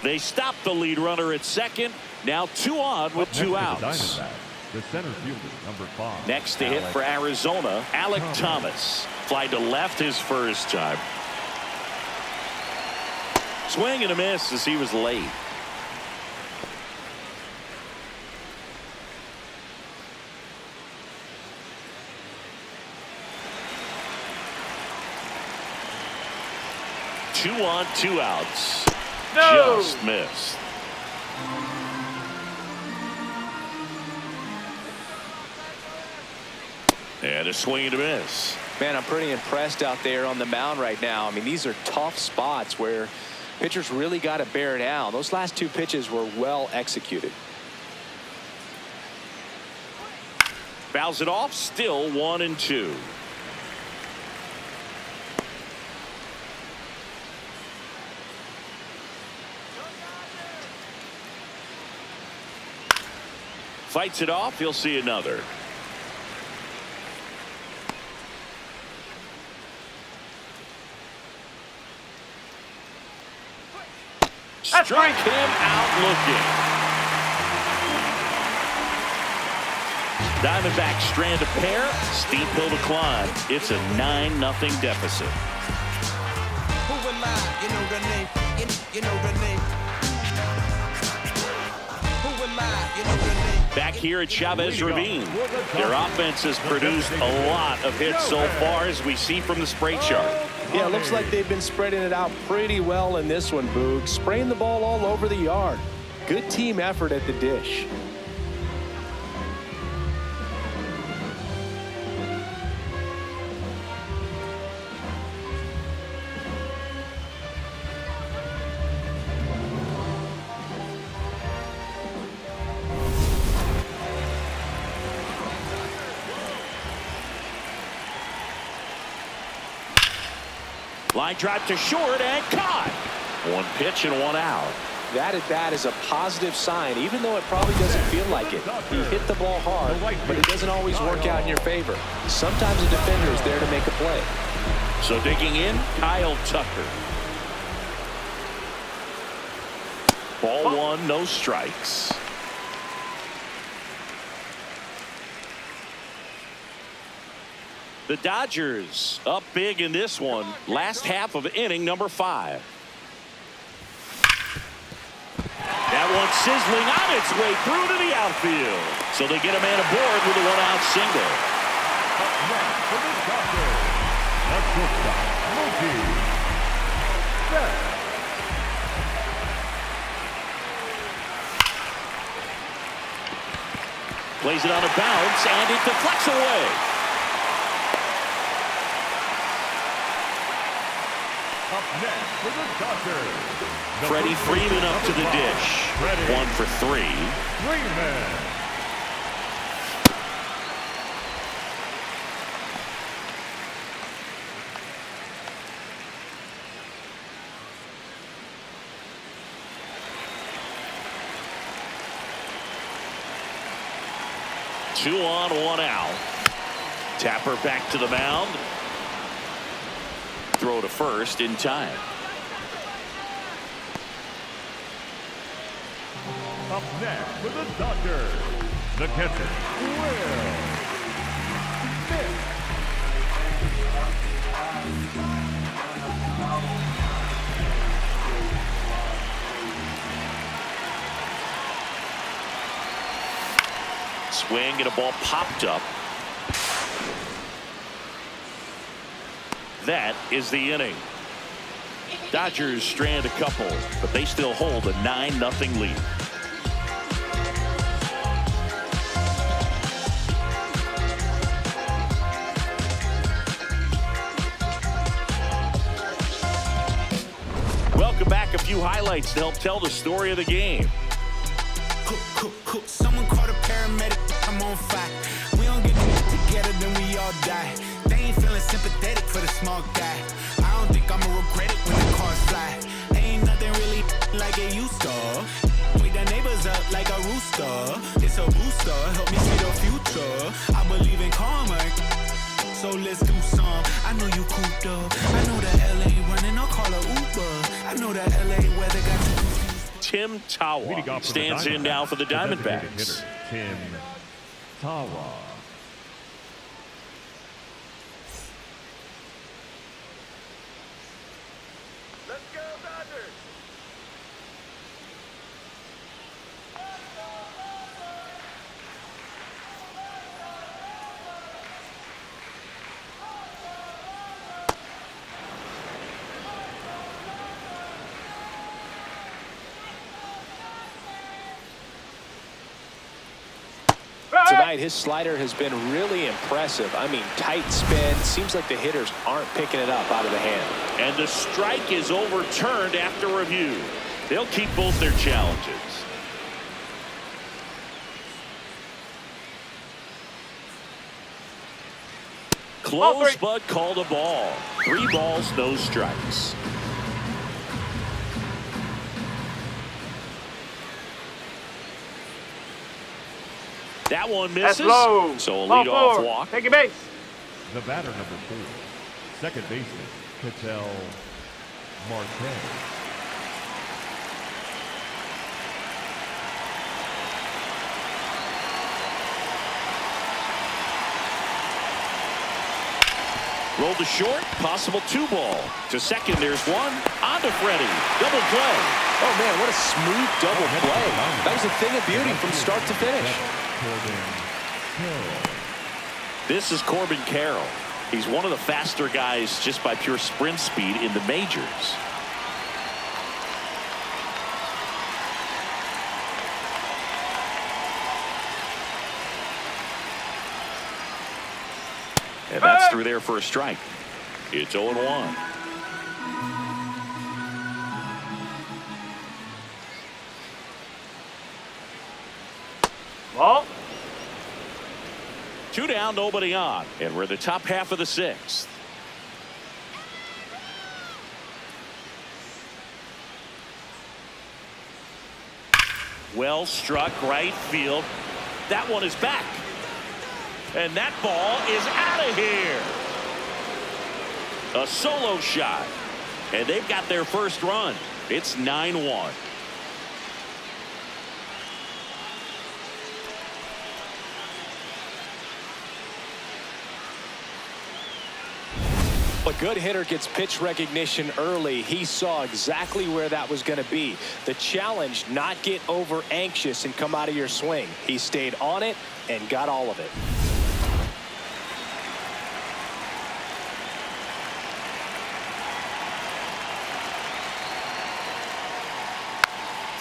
They stop the lead runner at second. Now 2 on with 2 outs. The center fielder, number 5. Next to hit for Arizona, Alec Thomas. Fly to left his first time. Swing and a miss as he was late. Two on, 2 outs. No. Just missed. And a swing and a miss. Man, I'm pretty impressed out there on the mound right now. I mean, these are tough spots where pitchers really got to bear down. Those last 2 pitches were well executed. Fouls it off, still 1-2. Fights it off, he'll see another. Strike him out looking. Diamondbacks strand a pair. Steep hill to climb. It's a 9-0 deficit. Who am I? You know the name. You know the name. Who am I? You know the name. Back here at Chavez Ravine. Their offense has produced a lot of hits so far, as we see from the spray chart. Yeah, it looks like they've been spreading it out pretty well in this one, Boog. Spraying the ball all over the yard. Good team effort at the dish. Line drive to short and caught. One pitch and one out. That at bat is a positive sign, even though it probably doesn't feel like it. He hit the ball hard, but it doesn't always work out in your favor. Sometimes a defender is there to make a play. So digging in, Kyle Tucker. Ball one, no strikes. The Dodgers up big in this one. Last half of inning number 5. That one sizzling on its way through to the outfield. So they get a man aboard with a 1-out single. Up next for the Dodgers, the shortstop, Mookie Betts. Plays it on a bounce, and it deflects away. Up next for the Dodgers, the Freddie first Freeman baseman up to of the Bronx, dish. Freddie 1 for 3. Freeman. Two on, 1 out. Tapper back to the mound. Throw to first in time. Up next for the Dodgers, the catcher, Will Smith. Swing and a ball popped up. That is the inning. Dodgers strand a couple, but they still hold a 9-0 lead. Welcome back. A few highlights to help tell the story of the game. Someone called a paramedic. I'm on fire. We don't get together, then we all die. They ain't feeling sympathetic for the small guy. I don't think I'ma regret it when the cars fly. Ain't nothing really like it used to. Wake the neighbors up like a rooster. It's a booster, help me see the future. I believe in karma, so let's do some. I know you cooped up. I know that LA running, I'll call a Uber. I know that LA weather got you. Tim Tawa stands in now for the Diamondbacks. Tim Tawa. Let's go, Dodgers. Tonight, his slider has been really impressive. I mean, tight spin. Seems like the hitters aren't picking it up out of the hand. And the strike is overturned after review. They'll keep both their challenges. Close, but called a ball. 3 balls, no strikes. That one misses. That's low. So a Ball leadoff 4. walk. Take a base. The batter number 4, second baseman, Ketel Marte. Rolled to short, possible 2 ball. To second, there's 1. On to Freddie. Double play. Oh, man, what a smooth double play. That was a thing of beauty from start to finish. This is Corbin Carroll. He's one of the faster guys just by pure sprint speed in the majors. And that's through there for a strike. It's 0-1. Ball. 2 down, nobody on. And we're in the top half of the 6th. Well struck right field. That one is back. And that ball is out of here. A solo shot. And they've got their first run. It's 9-1. A good hitter gets pitch recognition early. He saw exactly where that was going to be. The challenge, not get over anxious and come out of your swing. He stayed on it and got all of it.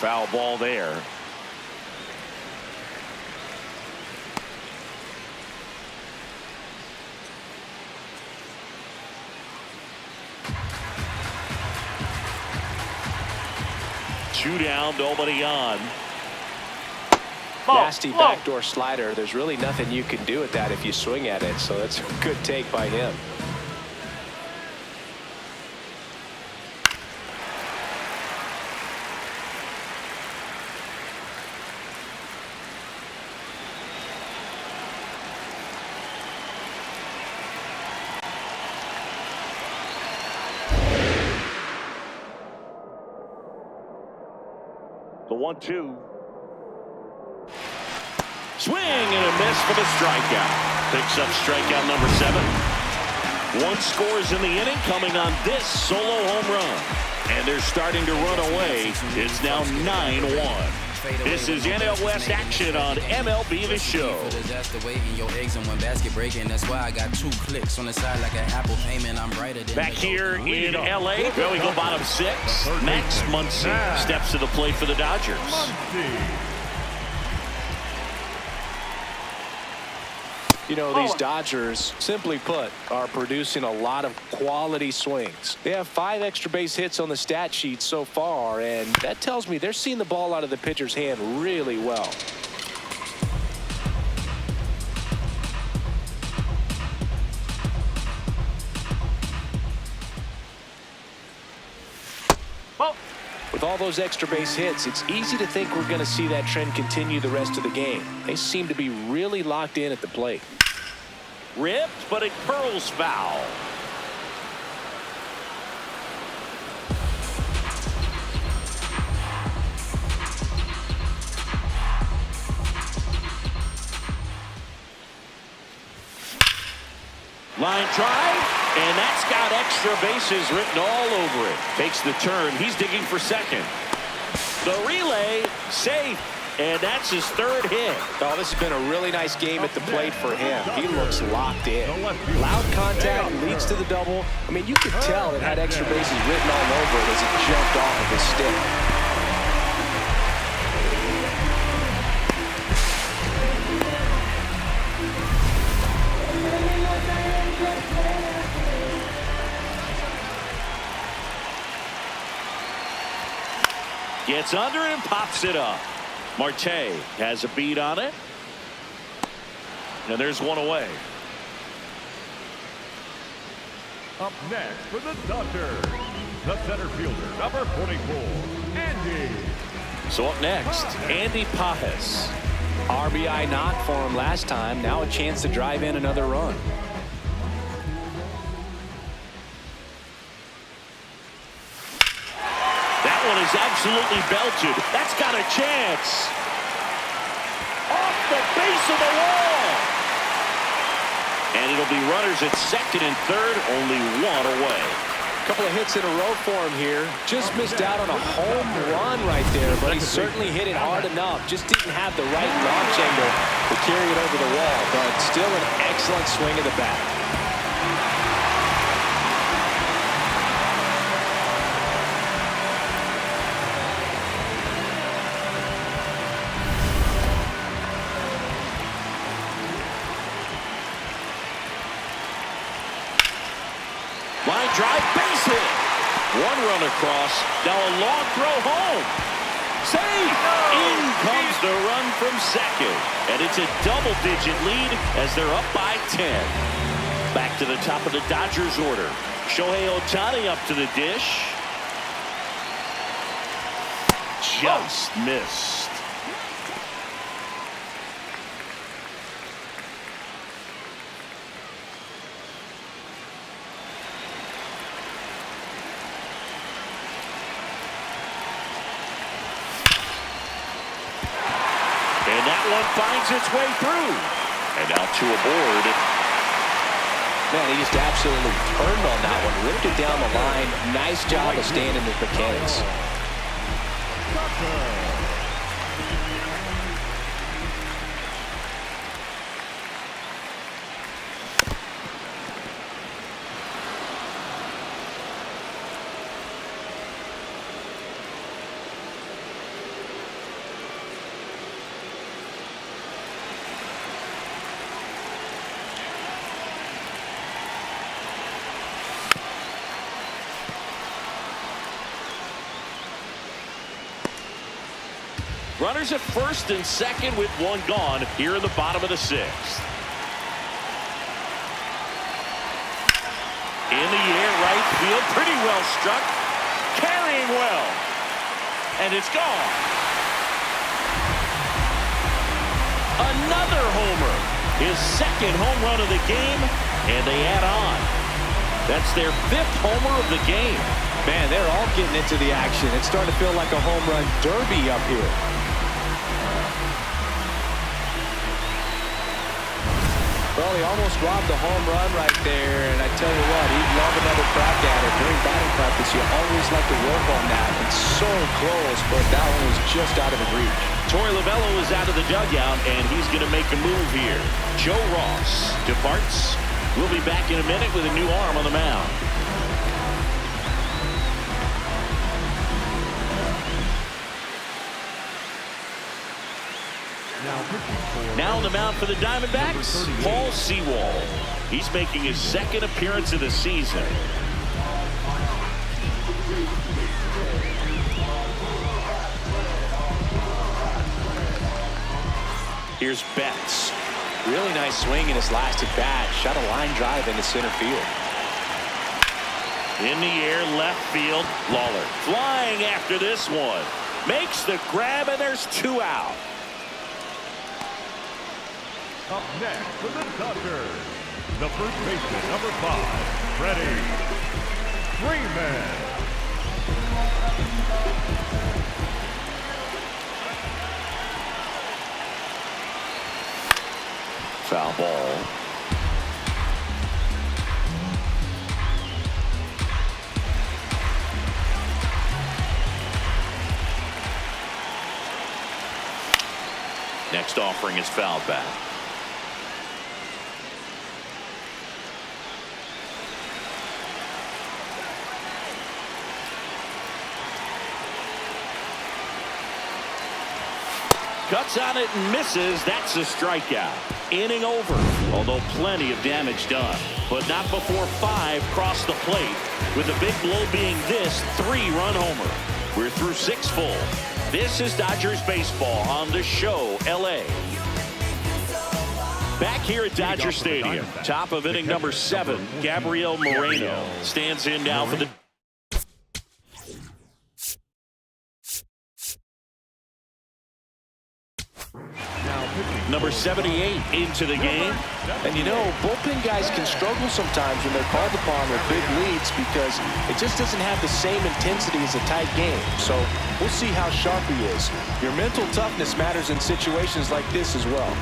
Foul ball there. Two down, nobody on. Nasty backdoor slider. There's really nothing you can do with that if you swing at it. So that's a good take by him. The 1-2. Swing and a miss for the strikeout. Picks up strikeout number 7. 1 scores in the inning coming on this solo home run. And they're starting to run away. It's now 9-1. This is NL West action on MLB The Show. Back here in LA, where we go bottom 6. Max Muncy steps to the plate for the Dodgers. You know, these Dodgers, simply put, are producing a lot of quality swings. They have 5 extra base hits on the stat sheet so far, and that tells me they're seeing the ball out of the pitcher's hand really well. With all those extra base hits, it's easy to think we're going to see that trend continue the rest of the game. They seem to be really locked in at the plate. Ripped, but it curls foul. Line drive, and that's got extra bases written all over it. Takes the turn. He's digging for second. The relay, safe, and that's his 3rd hit. Oh, this has been a really nice game at the plate for him. He looks locked in. Loud contact leads to the double. I mean, you could tell it had extra bases written all over it as it jumped off of his stick. Gets under and pops it up. Marte has a beat on it. And there's one away. Up next for the Dodgers, the center fielder, number 44, Andy. So up next, Andy Pajes. RBI knock for him last time. Now a chance to drive in another run. That one is absolutely belted. That's got a chance. Off the base of the wall. And it'll be runners at second and third, only one away. Couple of hits in a row for him here. Just missed out on a home run right there, but he certainly hit it hard enough. Just didn't have the right launch angle to carry it over the wall, but still an excellent swing of the bat. Line drive, base hit. One run across. Now a long throw home. Save! In comes the run from second. And it's a double-digit lead as they're up by 10. Back to the top of the Dodgers order. Shohei Ohtani up to the dish. Just missed. One finds its way through. And now two aboard. Man, he just absolutely turned on that one. Ripped it down the line. Nice job of staying in his mechanics. Runners at first and second with one gone here in the bottom of the sixth. In the air, right field, pretty well struck. Carrying well. And it's gone. Another homer. His second home run of the game, and they add on. That's their fifth homer of the game. Man, they're all getting into the action. It's starting to feel like a home run derby up here. Well, he almost robbed the home run right there, and I tell you what, he'd love another crack at it. During batting practice, you always like to work on that. It's so close, but that one was just out of his reach. Torey Lovullo is out of the dugout, and he's going to make a move here. Joe Ross departs. We'll be back in a minute with a new arm on the mound. Now on the mound for the Diamondbacks, Paul Sewald. He's making his second appearance of the season. Here's Betts. Really nice swing in his last at bat. Shot a line drive into center field. In the air, left field. Lawler flying after this one. Makes the grab, and there's two out. Up next for the Dodgers, the first baseman, number 5, Freddie Freeman. Foul ball. Next offering is fouled back. Cuts on it and misses. That's a strikeout. Inning over, although plenty of damage done. But not before 5 crossed the plate, with the big blow being this 3-run homer. We're through 6 full. This is Dodgers baseball on The Show, L.A. Back here at Dodger Stadium, top of inning number 7, Gabriel Moreno stands in now for the number 78 into the game. And you know, bullpen guys can struggle sometimes when they're called upon with big leads because it just doesn't have the same intensity as a tight game. So we'll see how sharp he is. Your mental toughness matters in situations like this as well.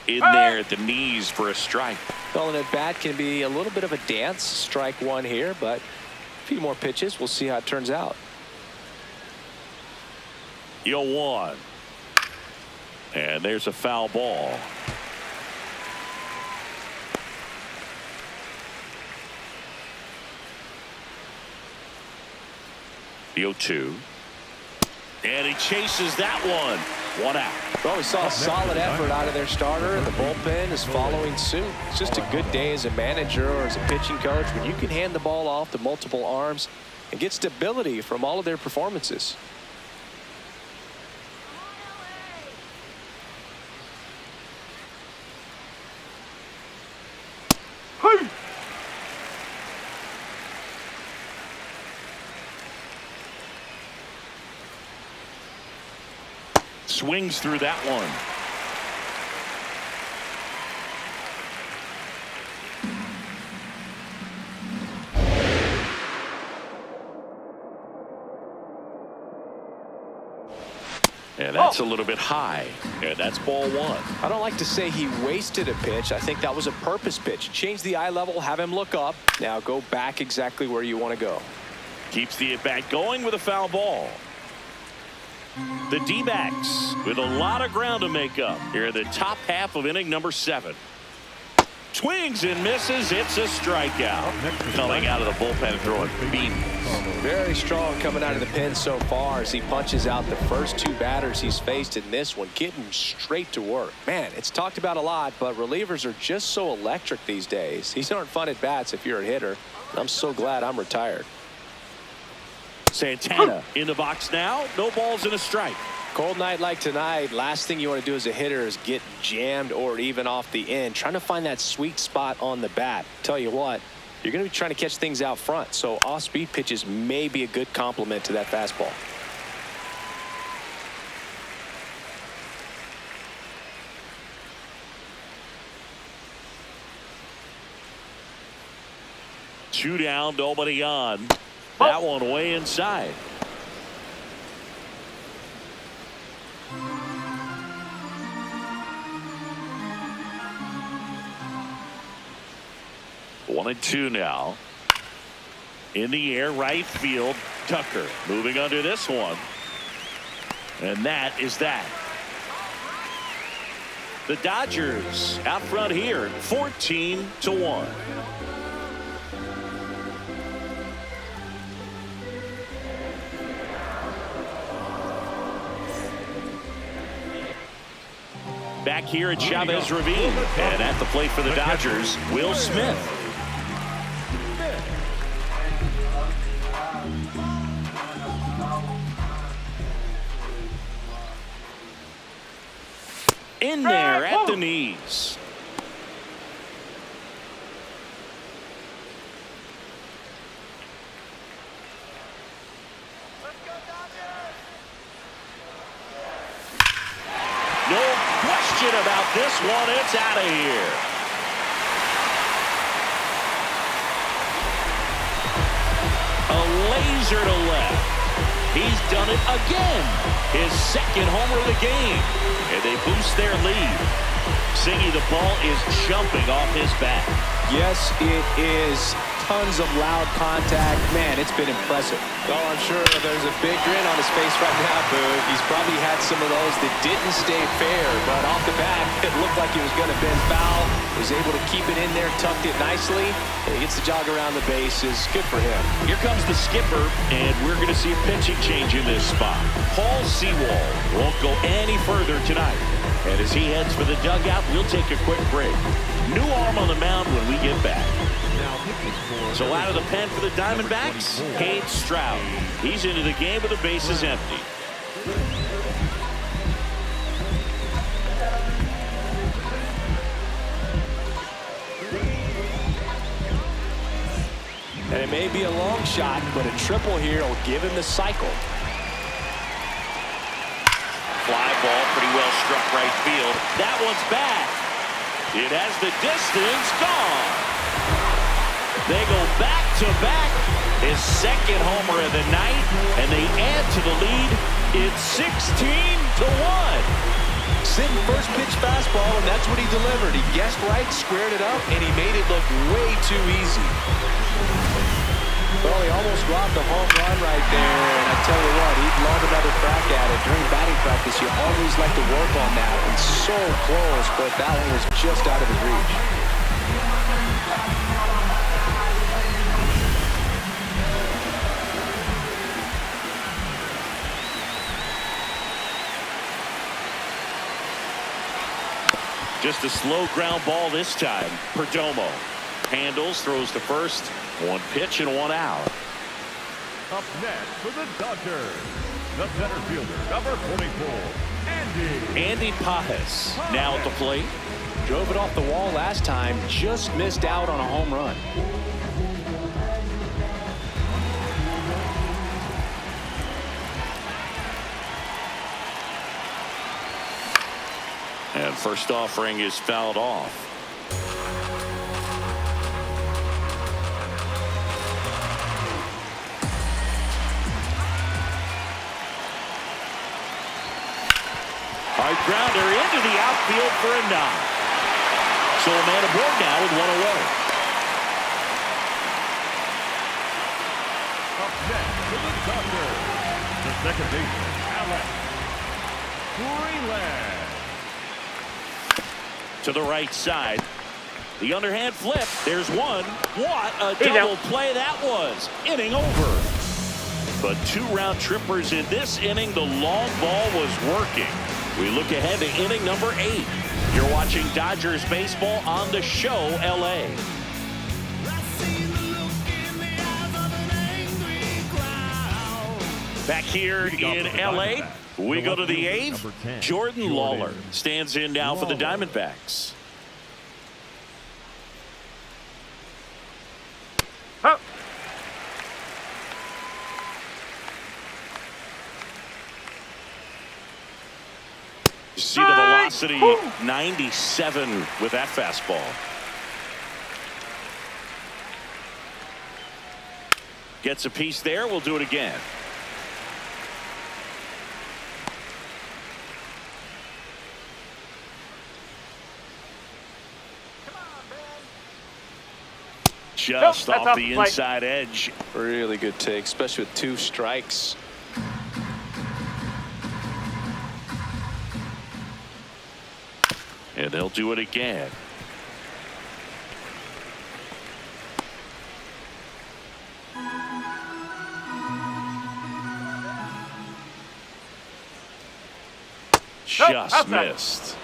in there at the knees for a strike. Calling it bat can be a little bit of a dance. Strike one here, but a few more pitches. We'll see how it turns out. 0-1. And there's a foul ball. The 0-2. And he chases that one. One out. Well, we saw a solid effort out of their starter, and the bullpen is following suit. It's just a good day as a manager or as a pitching coach when you can hand the ball off to multiple arms and get stability from all of their performances. Swings through that one. And that's a little bit high. And that's ball one. I don't like to say he wasted a pitch. I think that was a purpose pitch. Change the eye level, have him look up. Now go back exactly where you want to go. Keeps the at-bat going with a foul ball. The D-backs with a lot of ground to make up here in the top half of inning number 7. Swings and misses. It's a strikeout. Coming out of the bullpen and throwing beams. Very strong coming out of the pen so far as he punches out the first 2 batters he's faced in this one, getting straight to work. Man, it's talked about a lot, but relievers are just so electric these days. These aren't fun at bats if you're a hitter, and I'm so glad I'm retired. Santana in the box now. No balls and a strike. Cold night like tonight, last thing you want to do as a hitter is get jammed or even off the end, trying to find that sweet spot on the bat. Tell you what, you're going to be trying to catch things out front, so off-speed pitches may be a good complement to that fastball. Two down, nobody on. That one way inside. One and two now. In the air, right field. Tucker moving under this one. And that is that. The Dodgers out front here, 14-1. Back here at Chavez Ravine, and at the plate for the Dodgers, Will Smith. In there at the knees. About this one, it's out of here. A laser to left. He's done it again. His second homer of the game, and they boost their lead. Singy, the ball is jumping off his bat. Yes, it is. Tons of loud contact. Man, it's been impressive. Oh, I'm sure there's a big grin on his face right now, Boog. He's probably had some of those that didn't stay fair, but off the bat, it looked like he was going to bend foul. Was able to keep it in there, tucked it nicely, and he gets the jog around the bases. Good for him. Here comes the skipper, and we're going to see a pitching change in this spot. Paul Sewald won't go any further tonight. And as he heads for the dugout, we'll take a quick break. New arm on the mound when we get back. So out of the pen for the Diamondbacks, Cade Stroud. He's into the game with the bases empty. And it may be a long shot, but a triple here will give him the cycle. Fly ball, pretty well struck right field. That one's back. It has the distance, gone. They go back-to-back. His second homer of the night, and they add to the lead. It's 16-1. Sitting first pitch fastball, and that's what he delivered. He guessed right, squared it up, and he made it look way too easy. Well, he almost robbed the home run right there, and I tell you what, he'd love another crack at it. During batting practice, you always like to work on that, and so close, but that one was just out of his reach. Just a slow ground ball this time. Perdomo handles, throws to first. One pitch and one out. Up next for the Dodgers, the center fielder, number 44, Andy Pajes now at the plate. Drove it off the wall last time, just missed out on a home run. And first offering is fouled off. Hard grounder into the outfield for a knock. So a man aboard now with one away. Up next for the Dodgers, the second baseman, Alex Freeland. To the right side. The underhand flip. There's one. What a double play that was. Inning over. But 2 round trippers in this inning. The long ball was working. We look ahead to inning number 8. You're watching Dodgers baseball on the show, LA. Back here in LA, we go to the 8th. Jordan Lawler stands in now for the Diamondbacks. You see the velocity, 97 with that fastball. Gets a piece there. We'll do it again. Just off the inside edge. Really good take, especially with 2 strikes. And they'll do it again. Just missed.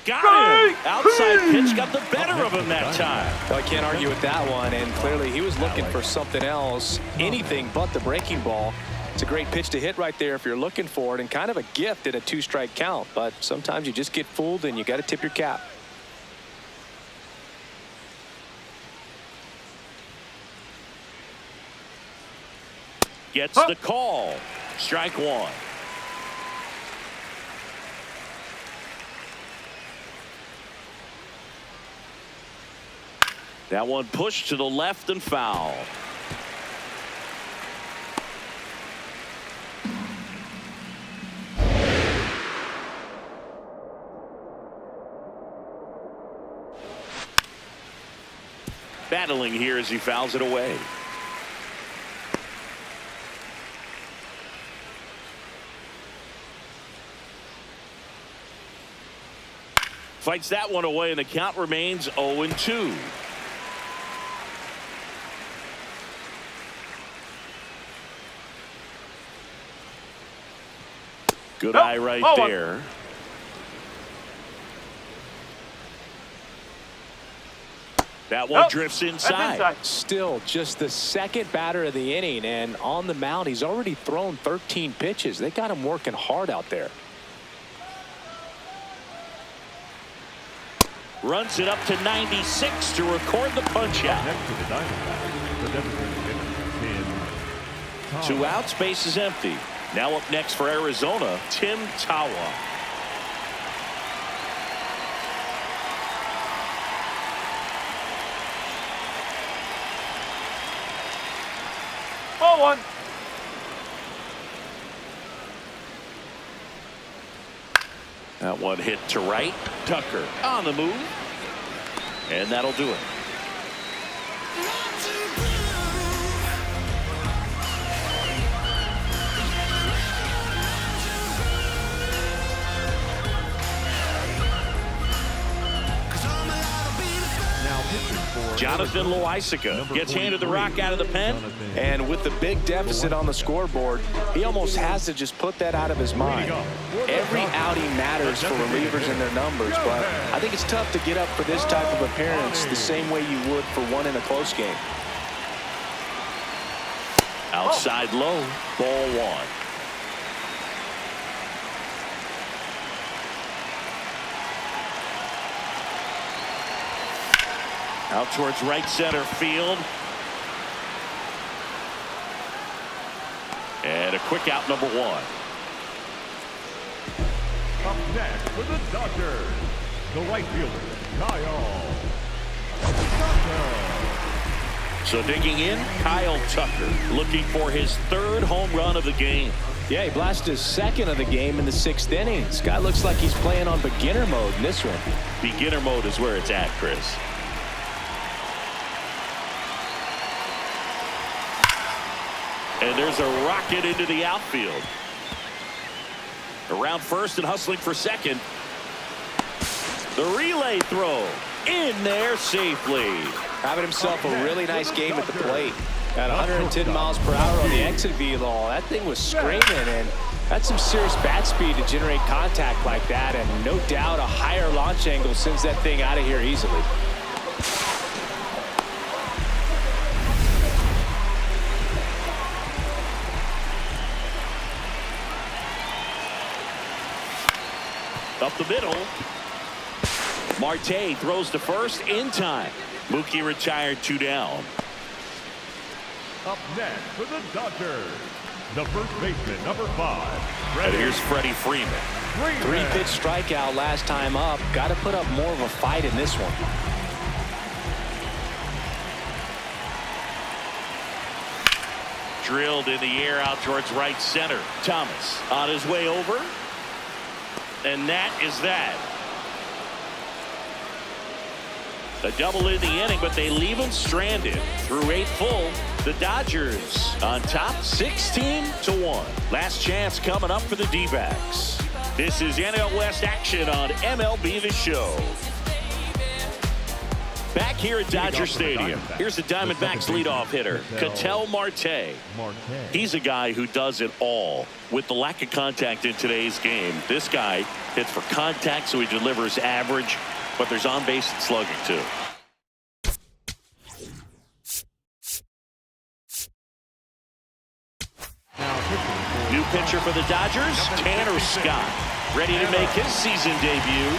Got him. Outside pitch got the better of him that time. Well, I can't argue with that one, and clearly he was looking for something else, anything but the breaking ball. It's a great pitch to hit right there if you're looking for it, and kind of a gift at a 2-strike count, but sometimes you just get fooled and you got to tip your cap. Gets the call. Strike 1. That one pushed to the left and foul. Battling here as he fouls it away. Fights that one away, and the count remains 0-2. Good eye right there. That one drifts inside. Still just the second batter of the inning, and on the mound he's already thrown 13 pitches. They got him working hard out there. Runs it up to 96 to record the punch out. Next to the Diamondbacks, the designated hitter, Tim 2 outs, base is empty. Now up next for Arizona, Tim Tawa. Ball one. That one hit to right. Tucker on the move. And that'll do it. Jonathan Loaisiga gets handed the rock out of the pen. And with the big deficit on the scoreboard, he almost has to just put that out of his mind. Every outing matters for relievers and their numbers, but I think it's tough to get up for this type of appearance the same way you would for one in a close game. Outside low, ball one. Out towards right center field. And a quick out, number one. Up next for the Dodgers, the right fielder, Kyle Tucker. So digging in, Kyle Tucker looking for his third home run of the game. Yeah, he blasted his second of the game in the 6th inning. This guy looks like he's playing on beginner mode in this one. Beginner mode is where it's at, Chris. And there's a rocket into the outfield. Around first and hustling for second. The relay throw in there safely. Having himself a really nice game at the plate. At 110 miles per hour on the exit velo. That thing was screaming, and that's some serious bat speed to generate contact like that. And no doubt a higher launch angle sends that thing out of here easily. Up the middle. Marte throws to first in time. Mookie retired, 2 down. Up next for the Dodgers, the first baseman, number 5. And here's Freddie Freeman. 3-pitch strikeout last time up. Got to put up more of a fight in this one. Drilled in the air out towards right center. Thomas on his way over. And that is that. A double in the inning, but they leave him stranded. Through 8 full, the Dodgers on top 16-1. Last chance coming up for the D-backs. This is NL West action on MLB The Show. Back here at Dodger Stadium, here's the Diamondbacks leadoff hitter, Ketel Marte. He's a guy who does it all. With the lack of contact in today's game, this guy hits for contact, so he delivers average, but there's on-base and slugging too. New pitcher for the Dodgers, Tanner Scott, ready to make his season debut.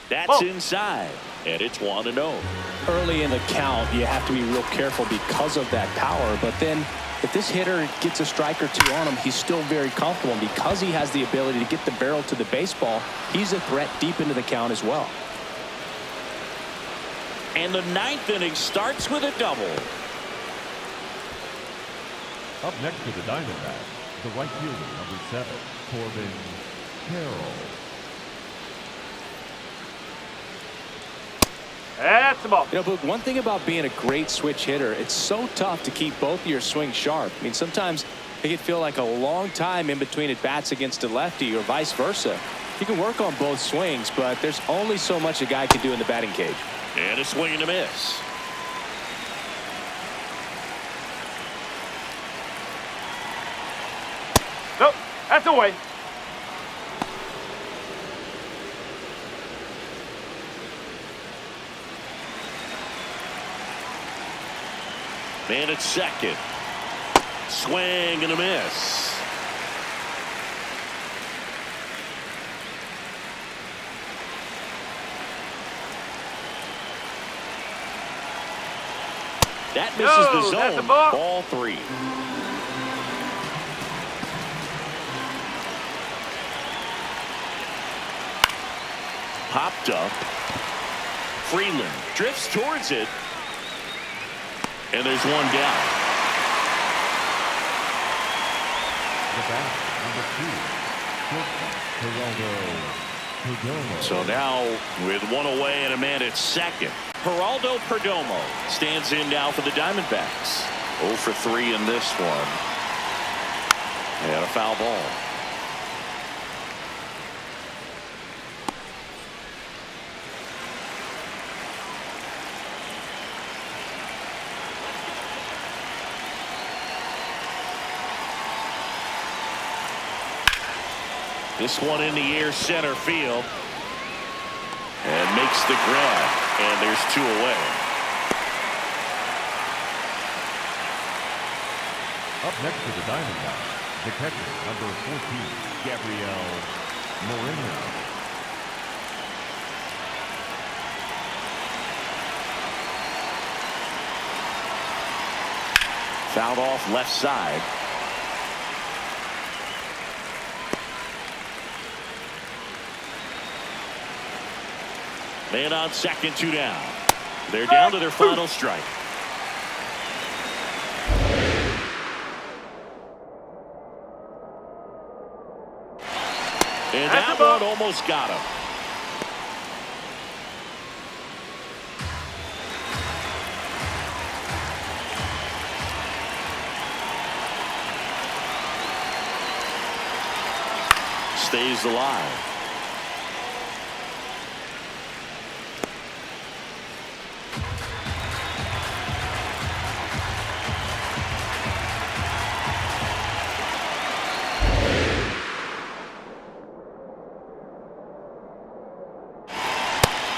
That's inside, and it's 1-0. Early in the count, you have to be real careful because of that power, but then if this hitter gets a strike or two on him, he's still very comfortable. And because he has the ability to get the barrel to the baseball, he's a threat deep into the count as well. And the ninth inning starts with a double. Up next to the Diamondbacks, the right fielder, number 7, Corbin Carroll. That's the ball. You know, but one thing about being a great switch hitter, it's so tough to keep both of your swings sharp. I mean, sometimes it can feel like a long time in between at bats against a lefty or vice versa. You can work on both swings, but there's only so much a guy can do in the batting cage. And a swing and a miss. Nope, that's away. Man at second. Swing and a miss. That misses the No, that's a zone. ball. Ball 3. Popped up. Freeland drifts towards it. And there's one down. The bat, number 2, Geraldo. So now with one away and a man at second, Geraldo Perdomo stands in now for the Diamondbacks. 0 for 3 in this one. And a foul ball. This one in the air center field. And makes the grab. And there's 2 away. Up next to the Diamondbacks, the catcher, number 14, Gabriel Moreno. Fouled off left side. Man on second, 2 down. They're down to their final strike. And that one almost got him. Stays alive.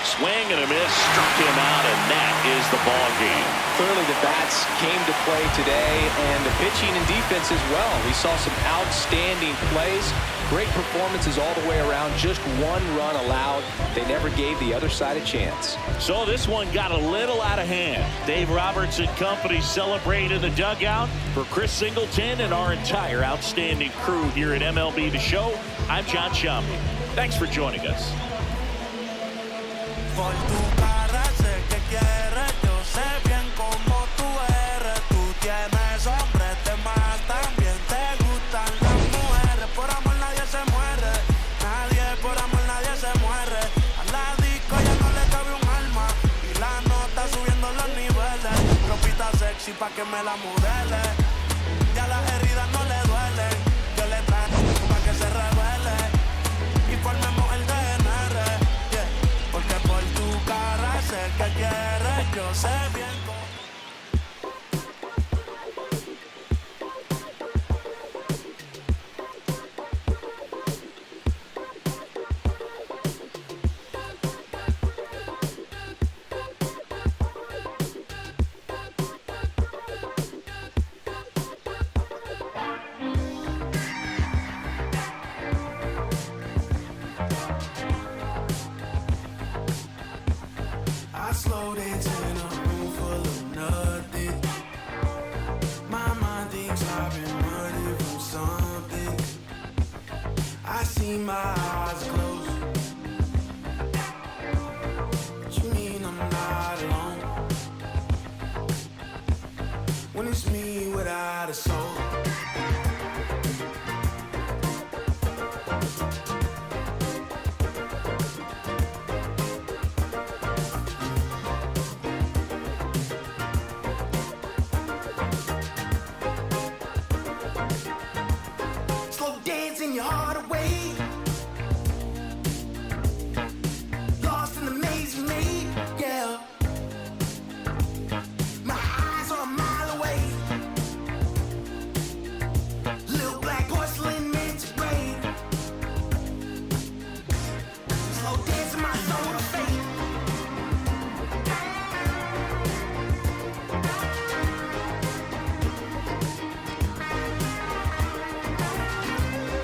Swing and a miss, struck him out, and that is the ball game. Clearly the bats came to play today, and the pitching and defense as well. We saw some outstanding plays, great performances all the way around. Just 1 run allowed. They never gave the other side a chance. So this one got a little out of hand. Dave Roberts and company celebrate in the dugout. For Chris Singleton and our entire outstanding crew here at MLB The Show, I'm John Shambi. Thanks for joining us. Por tu cara sé que quieres, yo sé bien cómo tú eres. Tú tienes hombres de más, también te gustan las mujeres. Por amor nadie se muere, nadie por amor nadie se muere. A la disco ya no le cabe un alma y la nota subiendo los niveles. Ropita sexy pa' que me la modele, ya las heridas no le duelen. Yo le traigo pa' que se revele y formemos el DNR. Porque por tu cara sé que quieres, yo sé bien cómo. I slow dance in a room weeks I've been running from something. I see my eyes closed. But you mean I'm not alone when it's me without a soul.